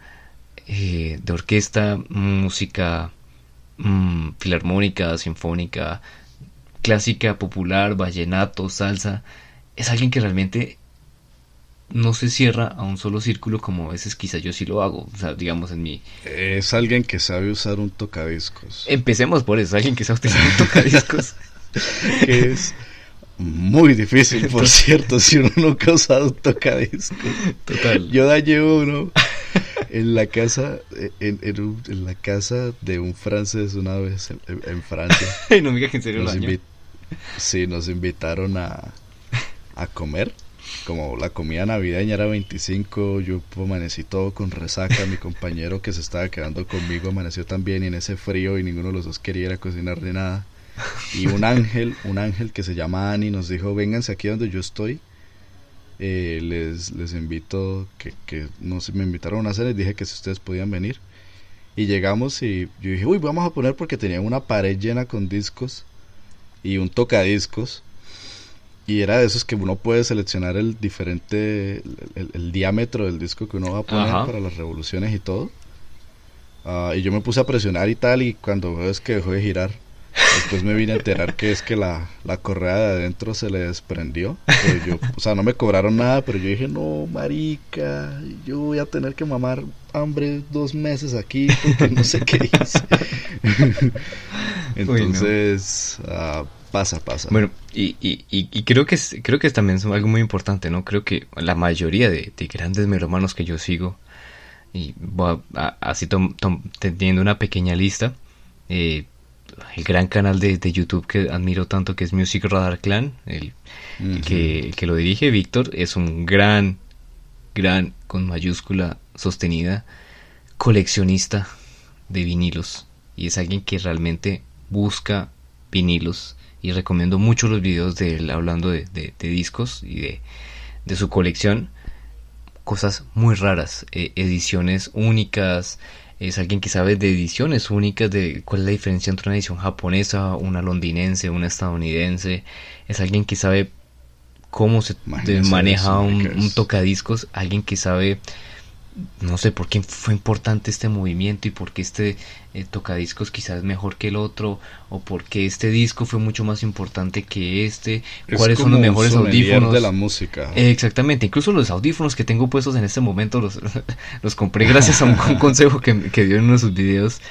[SPEAKER 1] de orquesta, música filarmónica, sinfónica, clásica, popular, vallenato, salsa, es alguien que realmente no se cierra a un solo círculo como a veces quizá yo sí lo hago. O sea, digamos en mi...
[SPEAKER 2] Es alguien que sabe usar un tocadiscos.
[SPEAKER 1] Empecemos por eso, alguien que sabe utilizar un tocadiscos.
[SPEAKER 2] Que es muy difícil, por cierto, si uno nunca ha usado un tocadiscos.
[SPEAKER 1] Total.
[SPEAKER 2] Yo dañé uno en la casa, en la casa de un francés una vez en Francia.
[SPEAKER 1] No me digas que en serio lo dañó.
[SPEAKER 2] Sí, nos invitaron a comer. Como la comida navideña era 25, yo amanecí todo con resaca. Mi compañero que se estaba quedando conmigo amaneció también, y en ese frío, y ninguno de los dos quería ir a cocinar ni nada. Y un ángel que se llama Ani nos dijo: vénganse aquí donde yo estoy, les invito, que no sé, me invitaron a una cena y dije que si ustedes podían venir. Y llegamos y yo dije: uy, vamos a poner, porque tenía una pared llena con discos y un tocadiscos, y era de esos que uno puede seleccionar el diámetro del disco que uno va a poner. Ajá. Para las revoluciones y todo. Y yo me puse a presionar y tal, y cuando veo es que dejó de girar. Después me vine a enterar que es que la correa de adentro se le desprendió. Pero yo, o sea, no me cobraron nada, pero yo dije: no, marica, yo voy a tener que mamar hambre 2 meses aquí porque no sé qué hice. Entonces, pasa.
[SPEAKER 1] Bueno, y creo que también es algo muy importante, ¿no? Creo que la mayoría de grandes melómanos que yo sigo, y voy así teniendo una pequeña lista, el gran canal de YouTube que admiro tanto, que es Music Radar Clan, uh-huh. que lo dirige Víctor, es un gran, con mayúscula sostenida, coleccionista de vinilos, y es alguien que realmente busca vinilos, y recomiendo mucho los videos de él hablando de discos y de su colección. Cosas muy raras, ediciones únicas. Es alguien que sabe de ediciones únicas, de cuál es la diferencia entre una edición japonesa, una londinense, una estadounidense. Es alguien que sabe cómo se maneja un tocadiscos. Alguien que sabe, no sé por qué fue importante este movimiento, y por qué este tocadiscos quizás es mejor que el otro, o por qué este disco fue mucho más importante que este, cuáles son los mejores audífonos
[SPEAKER 2] de la música.
[SPEAKER 1] Exactamente, incluso los audífonos que tengo puestos en este momento los compré gracias a un consejo que dio en uno de sus videos.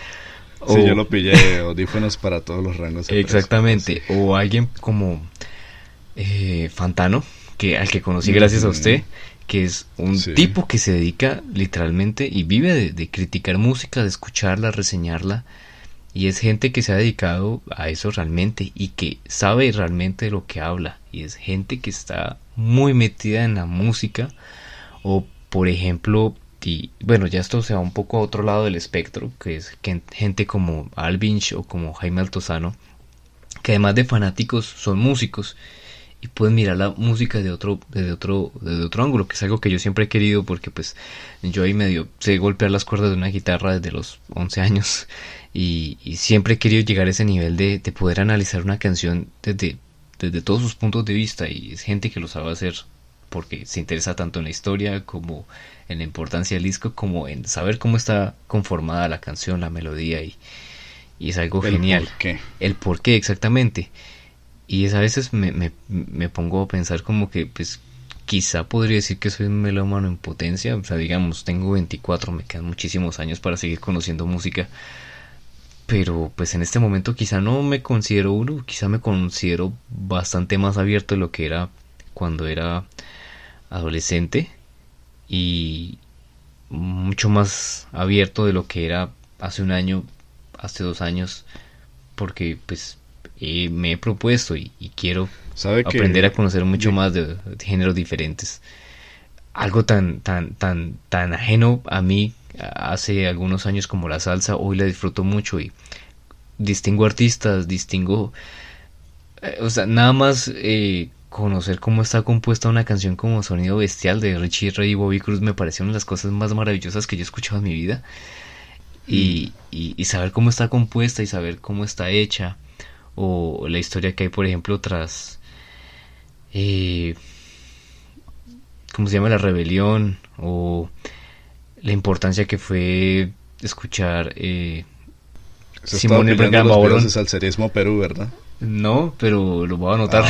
[SPEAKER 2] Sí, yo lo pillé, audífonos para todos los rangos.
[SPEAKER 1] Exactamente, precio, sí. O alguien como Fantano, al que conocí gracias a usted, que es un tipo que se dedica literalmente y vive de criticar música, de escucharla, reseñarla, y es gente que se ha dedicado a eso realmente y que sabe realmente de lo que habla, y es gente que está muy metida en la música. O por ejemplo, y bueno, ya esto se va un poco a otro lado del espectro, que es gente como Alvinch o como Jaime Altozano, que además de fanáticos son músicos y pueden mirar la música desde otro ángulo, que es algo que yo siempre he querido, porque pues yo ahí medio sé golpear las cuerdas de una guitarra desde los 11 años, y siempre he querido llegar a ese nivel de poder analizar una canción desde todos sus puntos de vista, y es gente que lo sabe hacer porque se interesa tanto en la historia como en la importancia del disco, como en saber cómo está conformada la canción, la melodía, y es algo genial. El por qué exactamente. Y a veces me pongo a pensar como que pues quizá podría decir que soy un melómano en potencia. O sea, digamos, tengo 24, me quedan muchísimos años para seguir conociendo música, pero pues en este momento quizá no me considero uno, quizá me considero bastante más abierto de lo que era cuando era adolescente, y mucho más abierto de lo que era hace un año, hace 2 años, porque pues me he propuesto y quiero aprender a conocer mucho más de géneros diferentes. Algo tan ajeno a mí hace algunos años como la salsa, hoy la disfruto mucho y distingo artistas, o sea, nada más conocer cómo está compuesta una canción como Sonido Bestial de Richie Ray y Bobby Cruz me pareció una de las cosas más maravillosas que yo he escuchado en mi vida. Y saber cómo está compuesta y saber cómo está hecha, o la historia que hay, por ejemplo, tras ¿cómo se llama? La rebelión, o la importancia que fue escuchar
[SPEAKER 2] Simón el Gran Baorón. Salserismo Perú, ¿verdad?
[SPEAKER 1] No, pero lo voy a anotar.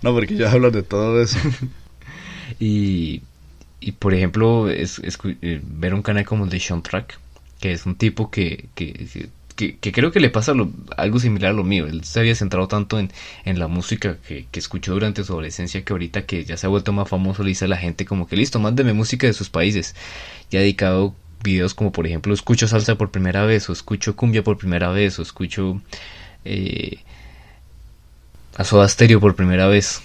[SPEAKER 2] No, porque ya hablan de todo eso.
[SPEAKER 1] y, y por ejemplo, ver un canal como el de Sean Track, que es un tipo que creo que le pasa algo similar a lo mío. Él se había centrado tanto en la música que escuchó durante su adolescencia, que ahorita que ya se ha vuelto más famoso le dice a la gente como que listo, mándeme música de sus países. Y ha dedicado videos como por ejemplo escucho salsa por primera vez, o escucho cumbia por primera vez, o escucho eh, a Soda Stereo por primera vez.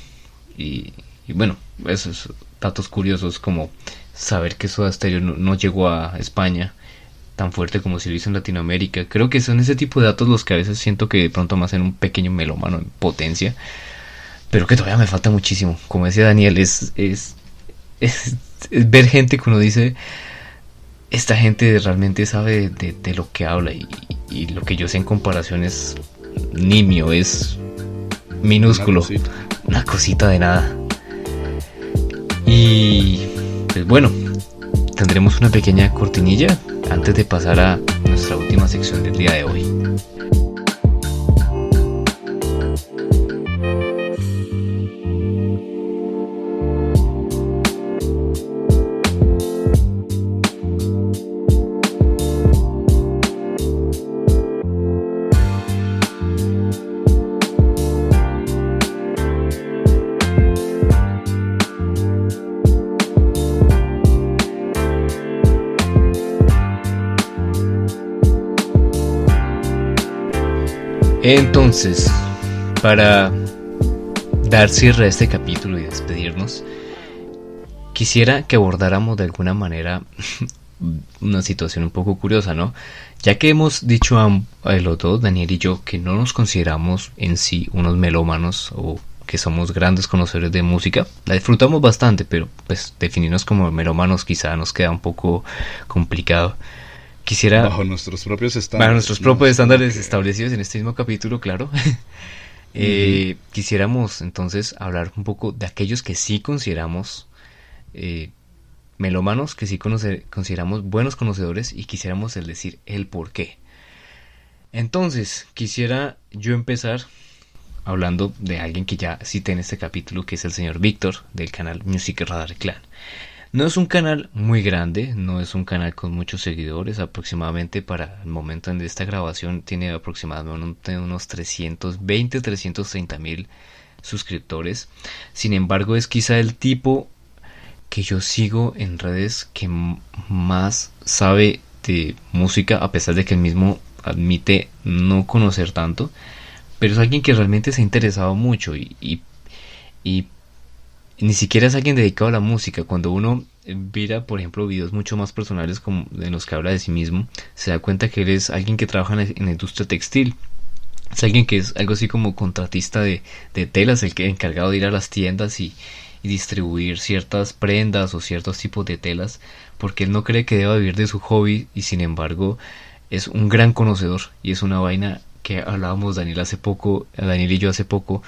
[SPEAKER 1] Y bueno, esos datos curiosos como saber que Soda Stereo no llegó a España tan fuerte como si lo hizo en Latinoamérica. Creo que son ese tipo de datos los que a veces siento que de pronto me hacen un pequeño melómano en potencia, pero que todavía me falta muchísimo. Como decía Daniel, es ver gente que uno dice, esta gente realmente sabe de lo que habla, y lo que yo sé en comparación es nimio, es minúsculo, una cosita de nada. Y pues bueno, tendremos una pequeña cortinilla antes de pasar a nuestra última sección del día de hoy. Entonces, para dar cierre a este capítulo y despedirnos, quisiera que abordáramos de alguna manera una situación un poco curiosa, ¿no? Ya que hemos dicho a los dos, Daniel y yo, que no nos consideramos en sí unos melómanos o que somos grandes conocedores de música, la disfrutamos bastante, pero pues definirnos como melómanos quizá nos queda un poco complicado. Quisiera,
[SPEAKER 2] bajo nuestros propios estándares,
[SPEAKER 1] bajo nuestros propios estándares establecidos en este mismo capítulo, claro. Quisiéramos entonces hablar un poco de aquellos que sí consideramos melómanos, que sí consideramos buenos conocedores, y quisiéramos decir el por qué. Entonces, quisiera yo empezar hablando de alguien que ya cité en este capítulo, que es el señor Víctor, del canal Music Radar Clan. No es un canal muy grande, no es un canal con muchos seguidores, aproximadamente para el momento de esta grabación tiene aproximadamente unos 330 mil suscriptores. Sin embargo, es quizá el tipo que yo sigo en redes que más sabe de música, a pesar de que él mismo admite no conocer tanto, pero es alguien que realmente se ha interesado mucho y ni siquiera es alguien dedicado a la música. Cuando uno mira, por ejemplo, videos mucho más personales como en los que habla de sí mismo, se da cuenta que él es alguien que trabaja en la industria textil. Es alguien que es algo así como contratista de telas, el que encargado de ir a las tiendas y distribuir ciertas prendas o ciertos tipos de telas, porque él no cree que deba vivir de su hobby, y sin embargo es un gran conocedor, y es una vaina que hablábamos Daniel y yo hace poco,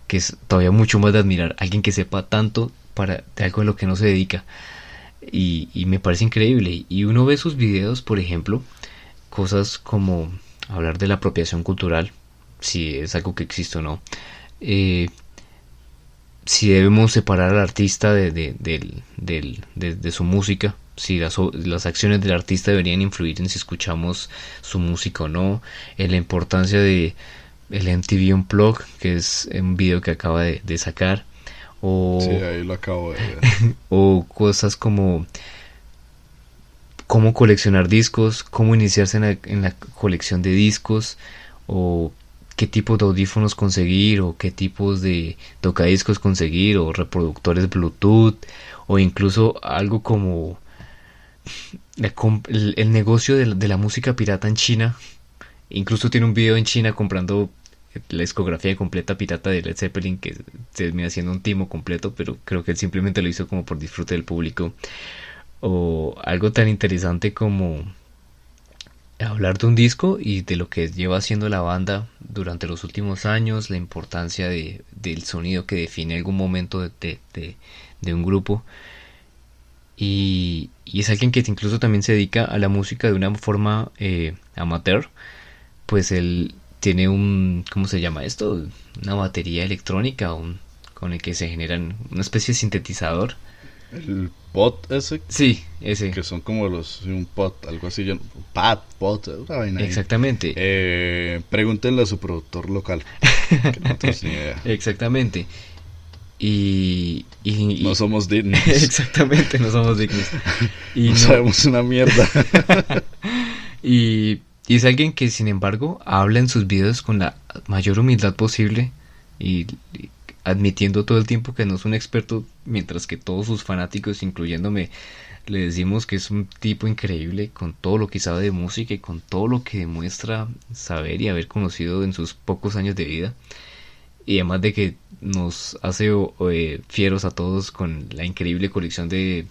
[SPEAKER 1] que es todavía mucho más de admirar, alguien que sepa tanto de algo en lo que no se dedica, y me parece increíble. Y uno ve sus videos, por ejemplo, cosas como hablar de la apropiación cultural, si es algo que existe o no, si debemos separar al artista de su música, si las acciones del artista deberían influir en si escuchamos su música o no, en la importancia de el MTV Unplugged, que es un video que acaba de sacar, o
[SPEAKER 2] sí, ahí lo acabo de ver.
[SPEAKER 1] o cosas como cómo coleccionar discos, cómo iniciarse en la colección de discos, o qué tipos de audífonos conseguir, o qué tipos de tocadiscos conseguir, o reproductores Bluetooth, o incluso algo como el negocio de la música pirata en China. Incluso tiene un video en China comprando la discografía completa pirata de Led Zeppelin, que se termina haciendo un timo completo, pero creo que él simplemente lo hizo como por disfrute del público. O algo tan interesante como hablar de un disco y de lo que lleva haciendo la banda durante los últimos años, la importancia del sonido que define algún momento de un grupo. Y es alguien que incluso también se dedica a la música de una forma amateur, pues él tiene ¿cómo se llama esto? Una batería electrónica, con el que se generan una especie de sintetizador.
[SPEAKER 2] El pot ese.
[SPEAKER 1] Sí, ese.
[SPEAKER 2] Que son como un pot, algo así. Pot, una vaina ahí.
[SPEAKER 1] Exactamente.
[SPEAKER 2] Pregúntenle a su productor local. Que no tenemos ni idea.
[SPEAKER 1] Exactamente. Y
[SPEAKER 2] no somos dignos.
[SPEAKER 1] Exactamente, no somos dignos. Y
[SPEAKER 2] no sabemos una mierda.
[SPEAKER 1] y es alguien que, sin embargo, habla en sus videos con la mayor humildad posible y admitiendo todo el tiempo que no es un experto, mientras que todos sus fanáticos, incluyéndome, le decimos que es un tipo increíble con todo lo que sabe de música y con todo lo que demuestra saber y haber conocido en sus pocos años de vida. Y además de que nos hace fieros a todos con la increíble colección de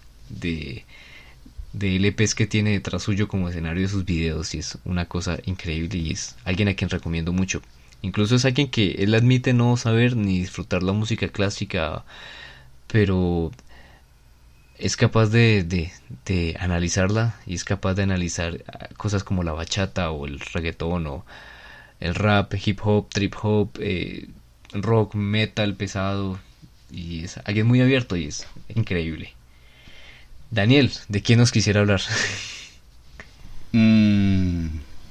[SPEAKER 1] LPs que tiene detrás suyo como escenario de sus videos, y es una cosa increíble y es alguien a quien recomiendo mucho. Incluso es alguien que él admite no saber ni disfrutar la música clásica, pero es capaz de analizarla, y es capaz de analizar cosas como la bachata o el reggaetón o el rap, hip hop, trip hop, rock, metal pesado, y es alguien muy abierto y es increíble. Daniel, ¿de quién nos quisiera hablar?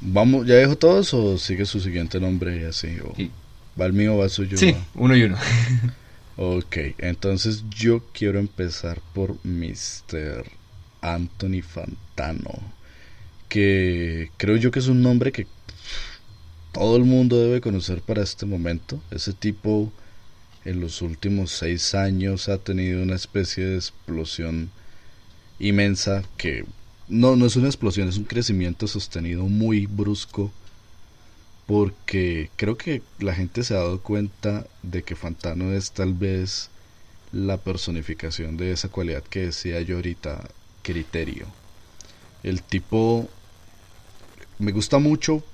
[SPEAKER 2] Vamos, ¿ya dejo todos o sigue su siguiente nombre así? O
[SPEAKER 1] Sí.
[SPEAKER 2] ¿Va el mío o va el suyo?
[SPEAKER 1] Sí, uno y uno.
[SPEAKER 2] Ok, entonces yo quiero empezar por Mr. Anthony Fantano, que creo yo que es un nombre que todo el mundo debe conocer para este momento. Ese tipo en los últimos 6 años ha tenido una especie de explosión inmensa, que no es una explosión, es un crecimiento sostenido muy brusco, porque creo que la gente se ha dado cuenta de que Fantano es tal vez la personificación de esa cualidad que decía yo ahorita, criterio. El tipo me gusta mucho.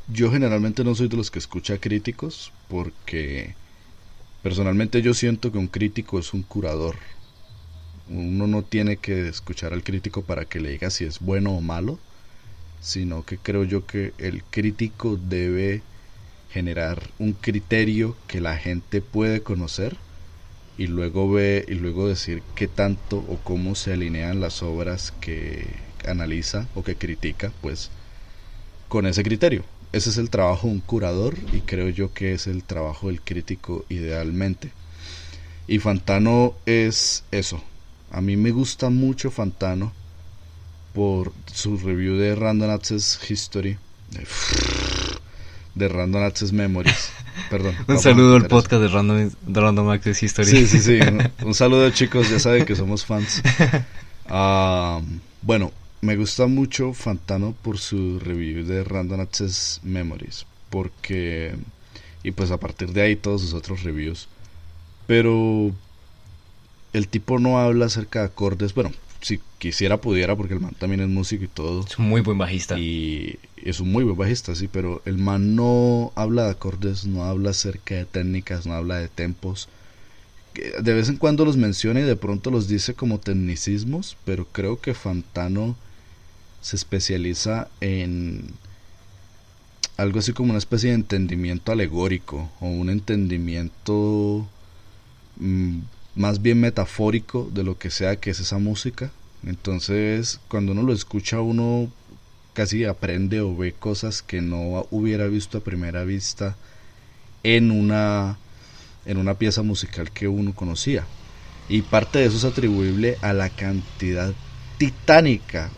[SPEAKER 2] Yo generalmente no soy de los que escucha críticos, porque personalmente yo siento que un crítico es un curador. Uno no tiene que escuchar al crítico para que le diga si es bueno o malo, sino que creo yo que el crítico debe generar un criterio que la gente puede conocer y luego decir qué tanto o cómo se alinean las obras que analiza o que critica, pues con ese criterio. Ese es el trabajo de un curador y creo yo que es el trabajo del crítico idealmente. Y Fantano es eso. A mí me gusta mucho Fantano por su review de Random Access History, de Random Access Memories. Perdón.
[SPEAKER 1] Un saludo al podcast de Random Access History.
[SPEAKER 2] Sí. Un saludo, chicos, ya saben que somos fans. Bueno, me gusta mucho Fantano por su review de Random Access Memories, porque, y pues a partir de ahí todos sus otros reviews, pero el tipo no habla acerca de acordes. Bueno, si quisiera pudiera, porque el man también es músico y todo.
[SPEAKER 1] Es un muy buen bajista.
[SPEAKER 2] Y es un muy buen bajista, sí, pero el man no habla de acordes, no habla acerca de técnicas, no habla de tempos. De vez en cuando los menciona y de pronto los dice como tecnicismos, pero creo que Fantano se especializa en algo así como una especie de entendimiento alegórico o un entendimiento más bien metafórico de lo que sea que es esa música. Entonces cuando uno lo escucha, uno casi aprende o ve cosas que no hubiera visto a primera vista en una pieza musical que uno conocía, y parte de eso es atribuible a la cantidad titánica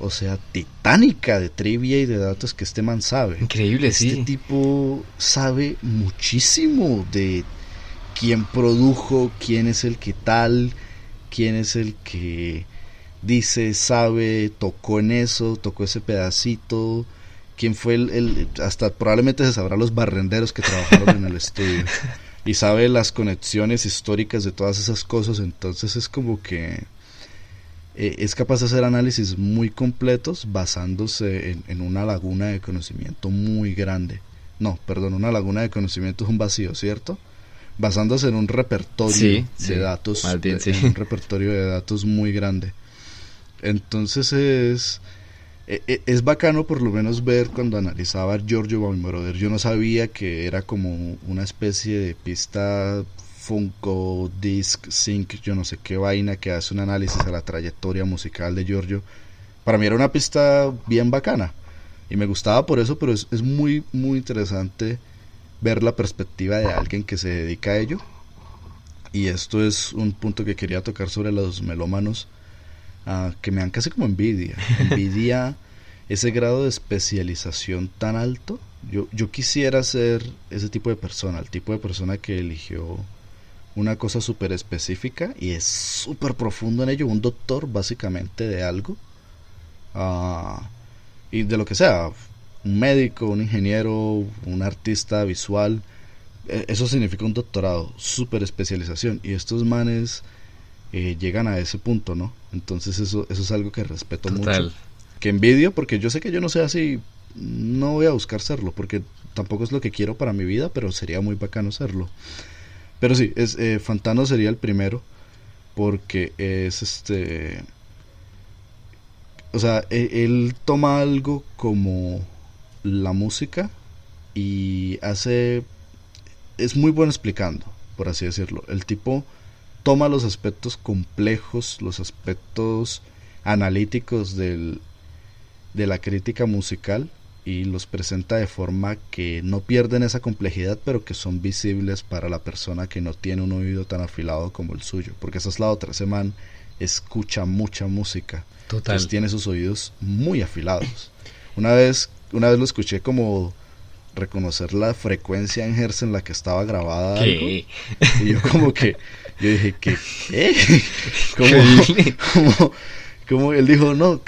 [SPEAKER 2] de trivia y de datos que este man sabe.
[SPEAKER 1] Increíble, sí.
[SPEAKER 2] Este tipo sabe muchísimo de quién produjo, quién es el que tal, quién es el que dice, sabe, tocó en eso, tocó ese pedacito, quién fue hasta probablemente se sabrá los barrenderos que trabajaron en el estudio, y sabe las conexiones históricas de todas esas cosas. Entonces es como que es capaz de hacer análisis muy completos basándose en una laguna de conocimiento muy grande. No, perdón, una laguna de conocimiento es un vacío, ¿cierto? Basándose en un repertorio de datos, en un repertorio de datos muy grande. Entonces es bacano por lo menos ver cuando analizaba Giorgio Moroder. Yo no sabía que era como una especie de pista Funko, Disc, Sync, yo no sé qué vaina, que hace un análisis a la trayectoria musical de Giorgio. Para mí era una pista bien bacana y me gustaba por eso, pero es muy, muy interesante ver la perspectiva de alguien que se dedica a ello. Y esto es un punto que quería tocar sobre los melómanos, que me dan casi como envidia ese grado de especialización tan alto. Yo quisiera ser ese tipo de persona, el tipo de persona que eligió una cosa súper específica y es súper profundo en ello, un doctor básicamente de algo, y de lo que sea, un médico, un ingeniero, un artista visual. Eso significa un doctorado, súper especialización, y estos manes llegan a ese punto, ¿no? Entonces eso es algo que respeto mucho, que envidio, porque yo sé que yo no sé así, no voy a buscar serlo, porque tampoco es lo que quiero para mi vida, pero sería muy bacano serlo. Pero sí, Fantano sería el primero, porque es o sea, él toma algo como la música y es muy bueno explicando, por así decirlo. El tipo toma los aspectos complejos, los aspectos analíticos de la crítica musical y los presenta de forma que no pierden esa complejidad, pero que son visibles para la persona que no tiene un oído tan afilado como el suyo, porque esa es la otra. Ese man escucha mucha música. Total. Entonces tiene sus oídos muy afilados. Una vez lo escuché como reconocer la frecuencia en hertz en la que estaba grabada algo, y yo dije que como él dijo, no,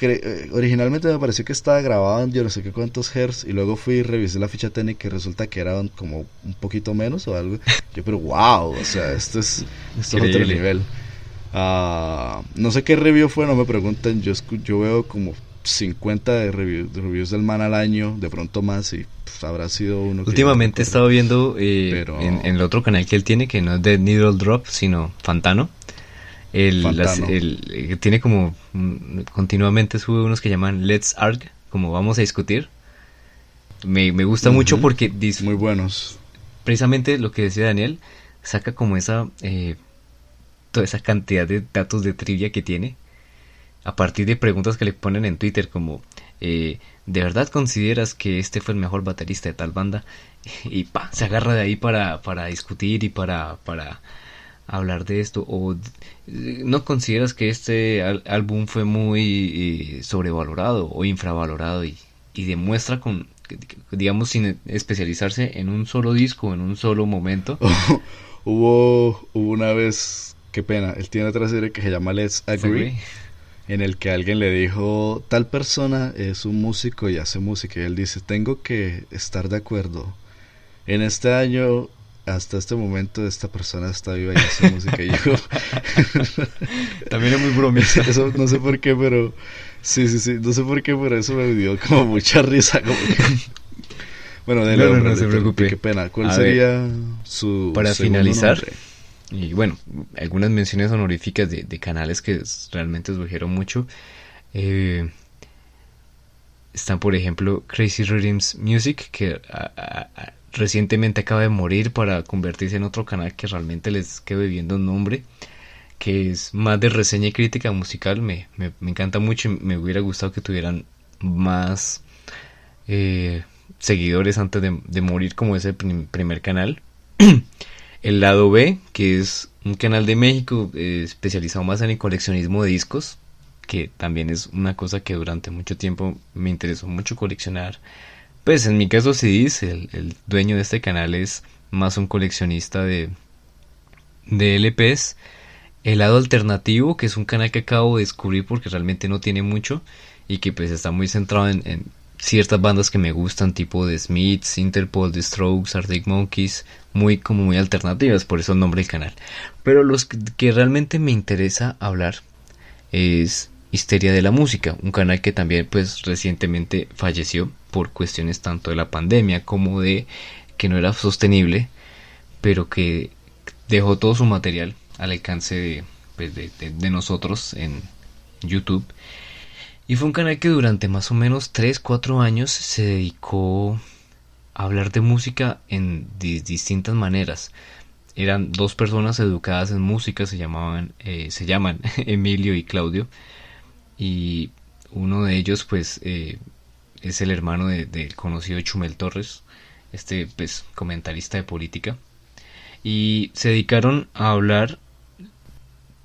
[SPEAKER 2] originalmente me pareció que estaba grabado en yo no sé qué cuántos hertz, y luego fui y revisé la ficha técnica y resulta que eran como un poquito menos o algo. Yo, pero wow, o sea, esto es otro nivel. No sé qué review fue, no me pregunten. Yo veo como 50 de reviews del man al año, de pronto más, y pues, habrá sido uno.
[SPEAKER 1] Últimamente he estado viendo en el otro canal que él tiene, que no es de Needle Drop, sino Fantano. Tiene como continuamente sube unos que llaman Let's Arg, como vamos a discutir. Me gusta mucho porque
[SPEAKER 2] muy buenos.
[SPEAKER 1] Precisamente lo que decía Daniel, saca como toda esa cantidad de datos de trivia que tiene a partir de preguntas que le ponen en Twitter, como ¿de verdad consideras que este fue el mejor baterista de tal banda? Y se agarra de ahí para discutir y para hablar de esto. O ¿no consideras que este álbum fue muy sobrevalorado o infravalorado? Y demuestra digamos, sin especializarse en un solo disco, en un solo momento.
[SPEAKER 2] Hubo una vez, qué pena, él tiene otra serie que se llama Let's Agree, en el que alguien le dijo, tal persona es un músico y hace música, y él dice, tengo que estar de acuerdo, en este año, hasta este momento, esta persona está viva y hace música. Y yo
[SPEAKER 1] también es muy bromista.
[SPEAKER 2] Eso no sé por qué, pero sí, no sé por qué, pero eso me dio como mucha risa, como que... Bueno,
[SPEAKER 1] no se preocupe.
[SPEAKER 2] Qué pena. ¿Cuál sería su
[SPEAKER 1] para finalizar nombre? Y bueno, algunas menciones honoríficas de canales que realmente surgieron mucho. Están, por ejemplo, Crazy Rhythms Music, que recientemente acaba de morir para convertirse en otro canal que realmente les quedo debiendo un nombre, que es más de reseña y crítica musical. Me encanta mucho y me hubiera gustado que tuvieran más seguidores antes de morir, como ese primer canal. El lado B, que es un canal de México especializado más en el coleccionismo de discos, que también es una cosa que durante mucho tiempo me interesó mucho coleccionar. Pues en mi caso CDs, el dueño de este canal es más un coleccionista de LPs. El lado alternativo, que es un canal que acabo de descubrir porque realmente no tiene mucho y que pues está muy centrado en ciertas bandas que me gustan, tipo The Smiths, Interpol, The Strokes, Arctic Monkeys, muy alternativas, por eso el nombre del canal. Pero los que realmente me interesa hablar es Histeria de la Música, un canal que también pues recientemente falleció por cuestiones tanto de la pandemia como de que no era sostenible, pero que dejó todo su material al alcance de nosotros en YouTube. Y fue un canal que durante más o menos 3 4 años se dedicó a hablar de música en distintas maneras. Eran dos personas educadas en música, se llaman Emilio y Claudio. Y uno de ellos pues es el hermano del conocido Chumel Torres, este pues comentarista de política. Y se dedicaron a hablar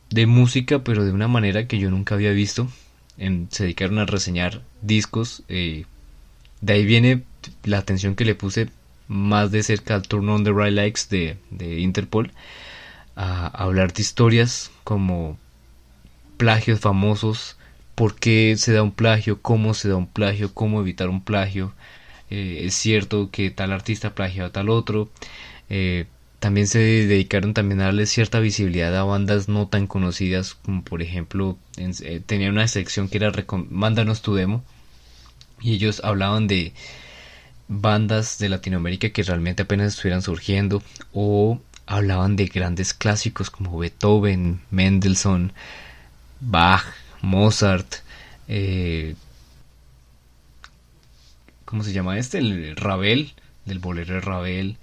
[SPEAKER 1] de música, pero de una manera que yo nunca había visto. Se dedicaron a reseñar discos. De ahí viene la atención que le puse más de cerca al Turn on the Right Lights de Interpol. A hablar de historias como plagios famosos, por qué se da un plagio, cómo se da un plagio, cómo evitar un plagio. Es cierto que tal artista plagia a tal otro. También se dedicaron también a darle cierta visibilidad a bandas no tan conocidas, como por ejemplo tenía una sección que era Mándanos tu demo, y ellos hablaban de bandas de Latinoamérica que realmente apenas estuvieran surgiendo, o hablaban de grandes clásicos como Beethoven, Mendelssohn, Bach, Mozart, ¿cómo se llama este? El Ravel, del bolero de Ravel,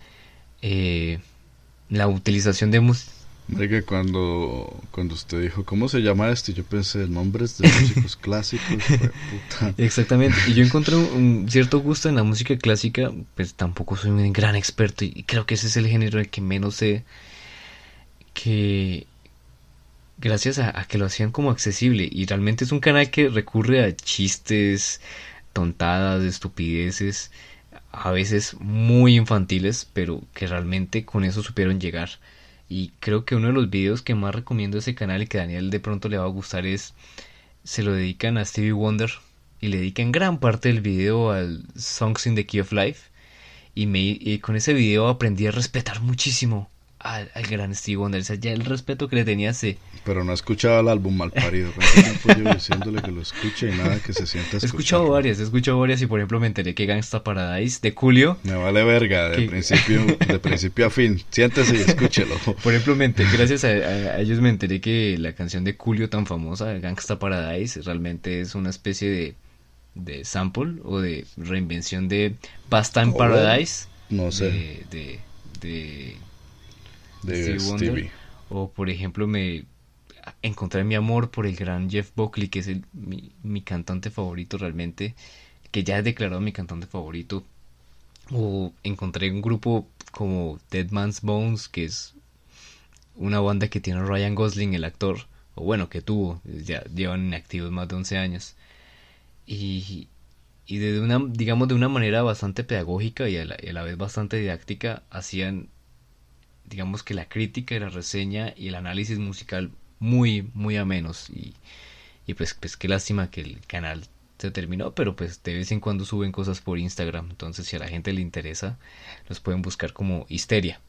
[SPEAKER 1] la utilización de música.
[SPEAKER 2] Marica, cuando usted dijo, ¿cómo se llama esto? Yo pensé, nombres de músicos clásicos, puta.
[SPEAKER 1] Exactamente, y yo encontré un cierto gusto en la música clásica, pues tampoco soy un gran experto y creo que ese es el género del que menos sé, que gracias a que lo hacían como accesible, y realmente es un canal que recurre a chistes, tontadas, estupideces, a veces muy infantiles, pero que realmente con eso supieron llegar. Y creo que uno de los videos que más recomiendo de ese canal y que a Daniel de pronto le va a gustar se lo dedican a Stevie Wonder, y le dedican gran parte del video al Songs in the Key of Life, y con ese video aprendí a respetar muchísimo al gran Stevie Wonder. O sea, ya el respeto que le tenía
[SPEAKER 2] Pero no ha escuchado el álbum Malparido. ¿Cuánto tiempo llevo diciéndole que lo escuche y nada que se sienta a
[SPEAKER 1] He escuchado varias, y por ejemplo me enteré que Gangsta Paradise de Coolio.
[SPEAKER 2] Me vale verga, de principio a fin. Siéntese y escúchelo.
[SPEAKER 1] Por ejemplo, gracias a ellos me enteré que la canción de Coolio tan famosa, Gangsta Paradise, realmente es una especie de sample o de reinvención de Past Time Paradise.
[SPEAKER 2] No sé.
[SPEAKER 1] De
[SPEAKER 2] Stevie
[SPEAKER 1] Wonder. O por ejemplo me encontré mi amor por el gran Jeff Buckley, que es mi cantante favorito realmente, que ya he declarado mi cantante favorito. O encontré un grupo como Dead Man's Bones, que es una banda que tiene a Ryan Gosling, el actor, o bueno, que tuvo, ya llevan inactivos más de 11 años. Y digamos de una manera bastante pedagógica y a la vez bastante didáctica, hacían, digamos, que la crítica y la reseña y el análisis musical muy muy amenos, y pues qué lástima que el canal se terminó, pero pues de vez en cuando suben cosas por Instagram, entonces si a la gente le interesa los pueden buscar como Histeria.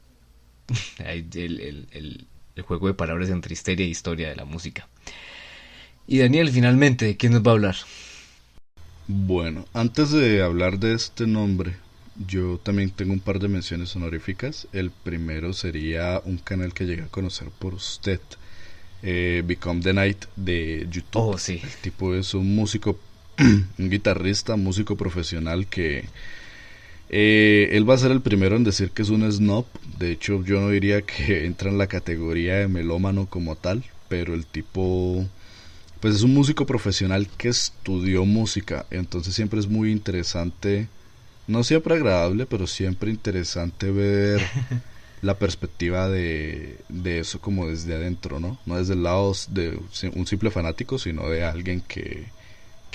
[SPEAKER 1] Hay el juego de palabras entre histeria e historia de la música. Y Daniel, finalmente, ¿de quién nos va a hablar?
[SPEAKER 2] Bueno, antes de hablar de este nombre, yo también tengo un par de menciones honoríficas. El primero sería un canal que llegué a conocer por usted, Become the Night de YouTube.
[SPEAKER 1] Oh, sí.
[SPEAKER 2] El tipo es un músico, un guitarrista, músico profesional que él va a ser el primero en decir que es un snob. De hecho, yo no diría que entra en la categoría de melómano como tal, pero el tipo pues es un músico profesional que estudió música, entonces siempre es muy interesante, no siempre agradable, pero siempre interesante ver la perspectiva de eso como desde adentro, ¿no? No desde el lado de un simple fanático, sino de alguien que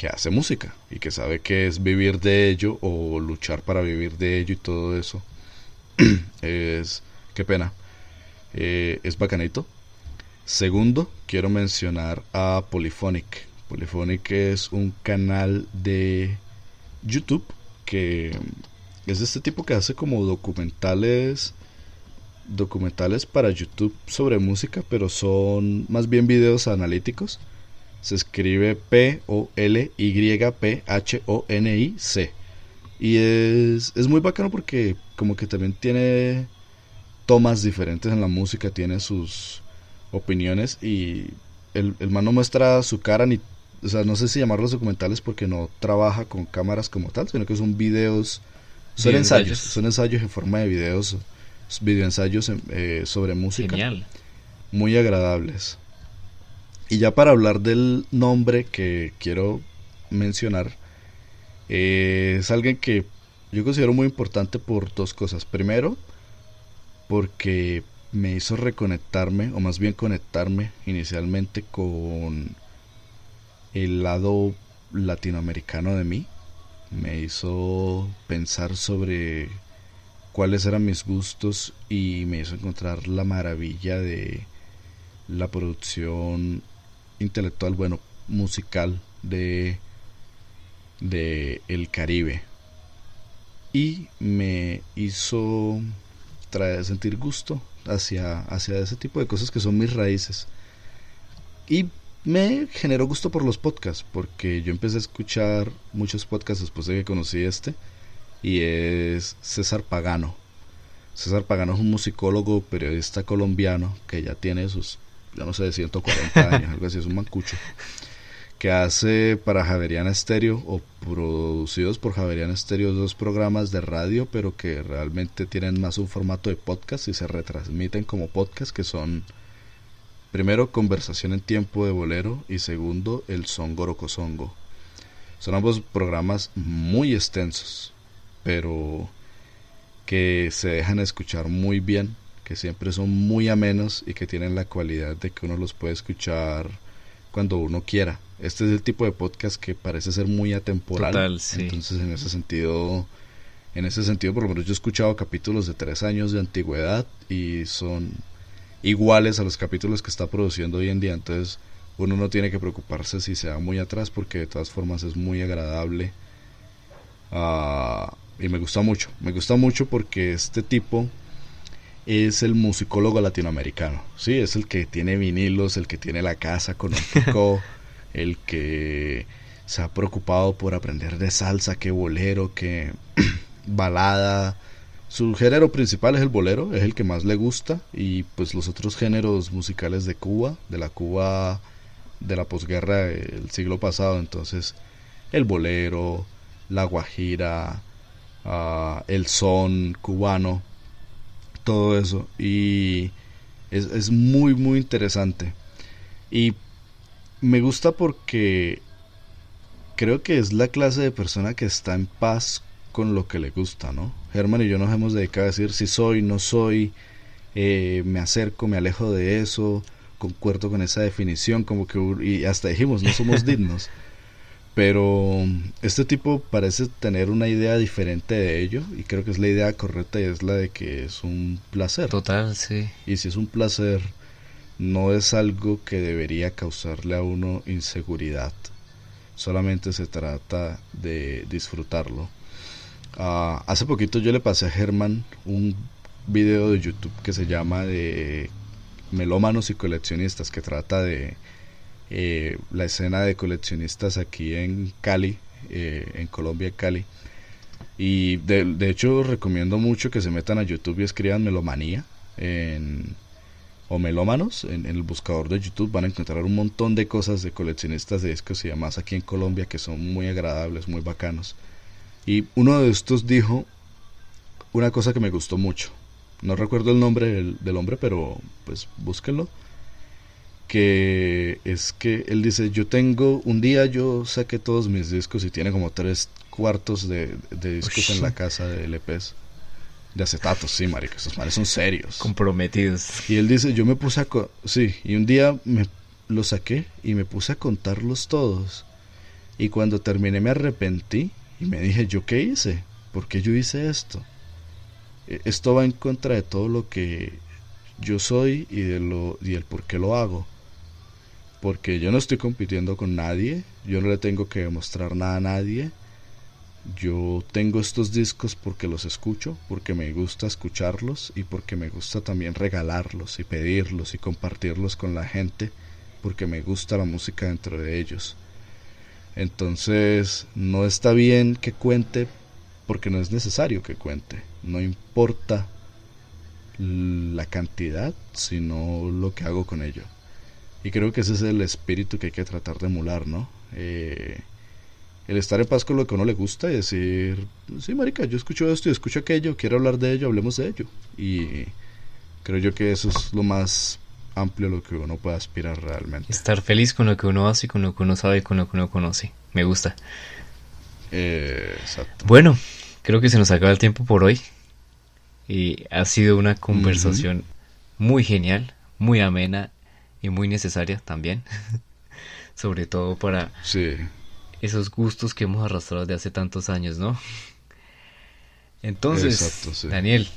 [SPEAKER 2] hace música y que sabe que es vivir de ello o luchar para vivir de ello y todo eso. Qué pena, es bacanito. Segundo, quiero mencionar a Polyphonic. Polyphonic es un canal de YouTube que es de este tipo que hace como documentales para YouTube sobre música, pero son más bien videos analíticos. Se escribe Polyphonic y es muy bacano porque como que también tiene tomas diferentes en la música, tiene sus opiniones y el man no muestra su cara ni o sea, no sé si llamarlos documentales porque no trabaja con cámaras como tal, sino que son videos, son ensayos en forma de videos, videoensayos sobre música.
[SPEAKER 1] Genial.
[SPEAKER 2] Muy agradables. Y ya para hablar del nombre que quiero mencionar, es alguien que yo considero muy importante por dos cosas. Primero, porque me hizo reconectarme, o más bien conectarme inicialmente con el lado latinoamericano de mí. Me hizo pensar sobre cuáles eran mis gustos y me hizo encontrar la maravilla de la producción intelectual, bueno, musical de el Caribe, y me hizo sentir gusto hacia ese tipo de cosas que son mis raíces, y me generó gusto por los podcasts porque yo empecé a escuchar muchos podcasts después de que conocí y es César Pagano. César Pagano es un musicólogo, periodista colombiano que ya tiene sus, yo no sé, 140 años, algo así, es un mancucho, que hace para Javeriana Estéreo, o producidos por Javeriana Estéreo, 2 programas de radio, pero que realmente tienen más un formato de podcast y se retransmiten como podcast, que son, primero, Conversación en Tiempo de Bolero, y segundo, El Son Gorocosongo. Son ambos programas muy extensos, pero que se dejan escuchar muy bien, que siempre son muy amenos y que tienen la cualidad de que uno los puede escuchar cuando uno quiera. Este es el tipo de podcast que parece ser muy atemporal.
[SPEAKER 1] Total, sí.
[SPEAKER 2] Entonces en ese sentido por lo menos yo he escuchado capítulos de 3 años de antigüedad y son iguales a los capítulos que está produciendo hoy en día. Entonces uno no tiene que preocuparse si se va muy atrás, porque de todas formas es muy agradable. Y me gusta mucho porque este tipo es el musicólogo latinoamericano, sí, es el que tiene vinilos, el que tiene la casa con un pico, el que se ha preocupado por aprender de salsa, que bolero, que balada. Su género principal es el bolero, es el que más le gusta, y pues los otros géneros musicales de Cuba, de la Cuba de la posguerra del siglo pasado, entonces el bolero, la guajira, el son cubano, todo eso, y es muy muy interesante, y me gusta porque creo que es la clase de persona que está en paz con lo que le gusta, ¿no? Germán y yo nos hemos dedicado a decir si soy, no soy, me acerco, me alejo de eso, concuerdo con esa definición, como que, y hasta dijimos, no somos dignos. Pero este tipo parece tener una idea diferente de ello, y creo que es la idea correcta, y es la de que es un placer.
[SPEAKER 1] Total, sí.
[SPEAKER 2] Y si es un placer, no es algo que debería causarle a uno inseguridad. Solamente se trata de disfrutarlo. Hace poquito yo le pasé a Germán un video de YouTube que se llama de Melómanos y Coleccionistas, que trata de la escena de coleccionistas aquí en Cali, en Colombia, en Cali. Y de hecho recomiendo mucho que se metan a YouTube y escriban Melomanía o Melómanos en el buscador de YouTube. Van a encontrar un montón de cosas de coleccionistas de discos y demás aquí en Colombia que son muy agradables, muy bacanos. Y uno de estos dijo una cosa que me gustó mucho. No recuerdo el nombre del hombre, pero pues búsquenlo. Que es que él dice, un día yo saqué todos mis discos, y tiene como 3/4 de discos en la casa de LPs, de acetatos, sí, marica, estos manes son serios.
[SPEAKER 1] Comprometidos.
[SPEAKER 2] Y él dice, yo me puse y un día me los saqué y me puse a contarlos todos. Y cuando terminé me arrepentí y me dije, ¿yo qué hice? ¿Por qué yo hice esto? Esto va en contra de todo lo que yo soy y el por qué lo hago. Porque yo no estoy compitiendo con nadie, yo no le tengo que demostrar nada a nadie. Yo tengo estos discos porque los escucho, porque me gusta escucharlos, y porque me gusta también regalarlos y pedirlos y compartirlos con la gente, porque me gusta la música dentro de ellos. Entonces no está bien que cuente, porque no es necesario que cuente. No importa la cantidad, sino lo que hago con ello. Y creo que ese es el espíritu que hay que tratar de emular, ¿no? el estar en paz con lo que a uno le gusta y decir, sí, marica, yo escucho esto y escucho aquello, quiero hablar de ello, hablemos de ello. Y creo yo que eso es lo más amplio a lo que uno puede aspirar realmente.
[SPEAKER 1] Estar feliz con lo que uno hace, con lo que uno sabe y con lo que uno conoce. Me gusta.
[SPEAKER 2] Exacto.
[SPEAKER 1] Bueno, creo que se nos acaba el tiempo por hoy. Y ha sido una conversación muy genial, muy amena y muy necesaria también. Sobre todo para esos gustos que hemos arrastrado de hace tantos años, ¿no? Entonces,
[SPEAKER 2] exacto, sí.
[SPEAKER 1] Daniel,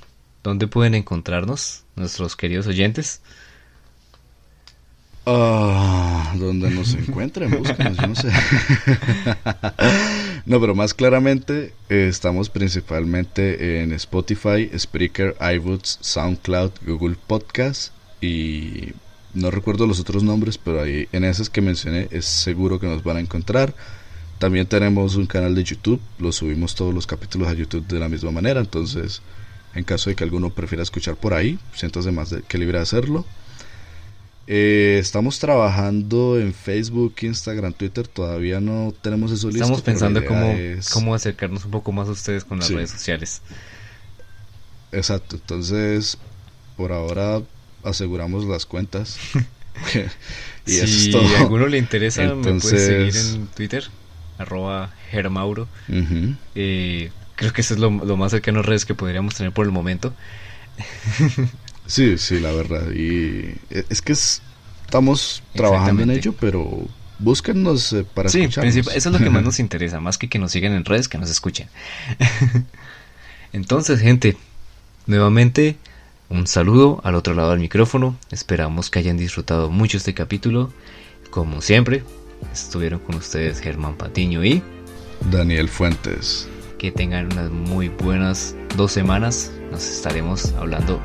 [SPEAKER 1] ¿dónde pueden encontrarnos nuestros queridos oyentes?
[SPEAKER 2] Donde nos encuentren, búsquenos, yo no sé. No, pero más claramente estamos principalmente en Spotify, Spreaker, iBooks, SoundCloud, Google Podcast y no recuerdo los otros nombres, pero ahí en esos que mencioné es seguro que nos van a encontrar. También tenemos un canal de YouTube, lo subimos todos los capítulos a YouTube de la misma manera, entonces en caso de que alguno prefiera escuchar por ahí, siéntase más que libre de hacerlo. Estamos trabajando en Facebook, Instagram, Twitter, todavía no tenemos eso listo.
[SPEAKER 1] Estamos pensando cómo acercarnos un poco más a ustedes con las redes sociales.
[SPEAKER 2] Exacto, entonces por ahora aseguramos las cuentas. Y
[SPEAKER 1] si
[SPEAKER 2] eso es todo.
[SPEAKER 1] A alguno le interesa,
[SPEAKER 2] entonces...
[SPEAKER 1] me puede seguir en Twitter, @Germauro. Creo que eso es lo más cercano a redes que podríamos tener por el momento.
[SPEAKER 2] Sí, la verdad. Y es que estamos trabajando en ello, pero búsquennos para escucharnos.
[SPEAKER 1] Eso es lo que más nos interesa, más que nos sigan en redes, que nos escuchen. Entonces, gente, nuevamente un saludo al otro lado del micrófono. Esperamos que hayan disfrutado mucho este capítulo. Como siempre, estuvieron con ustedes Germán Patiño y
[SPEAKER 2] Daniel Fuentes.
[SPEAKER 1] Que tengan unas muy buenas 2 semanas. Nos estaremos hablando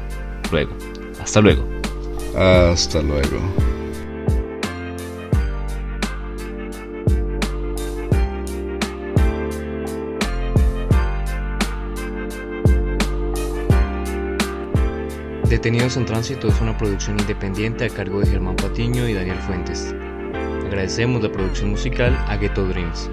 [SPEAKER 1] luego. Hasta luego.
[SPEAKER 2] Hasta luego.
[SPEAKER 1] Detenidos en Tránsito es una producción independiente a cargo de Germán Patiño y Daniel Fuentes. Agradecemos la producción musical a Ghetto Dreams.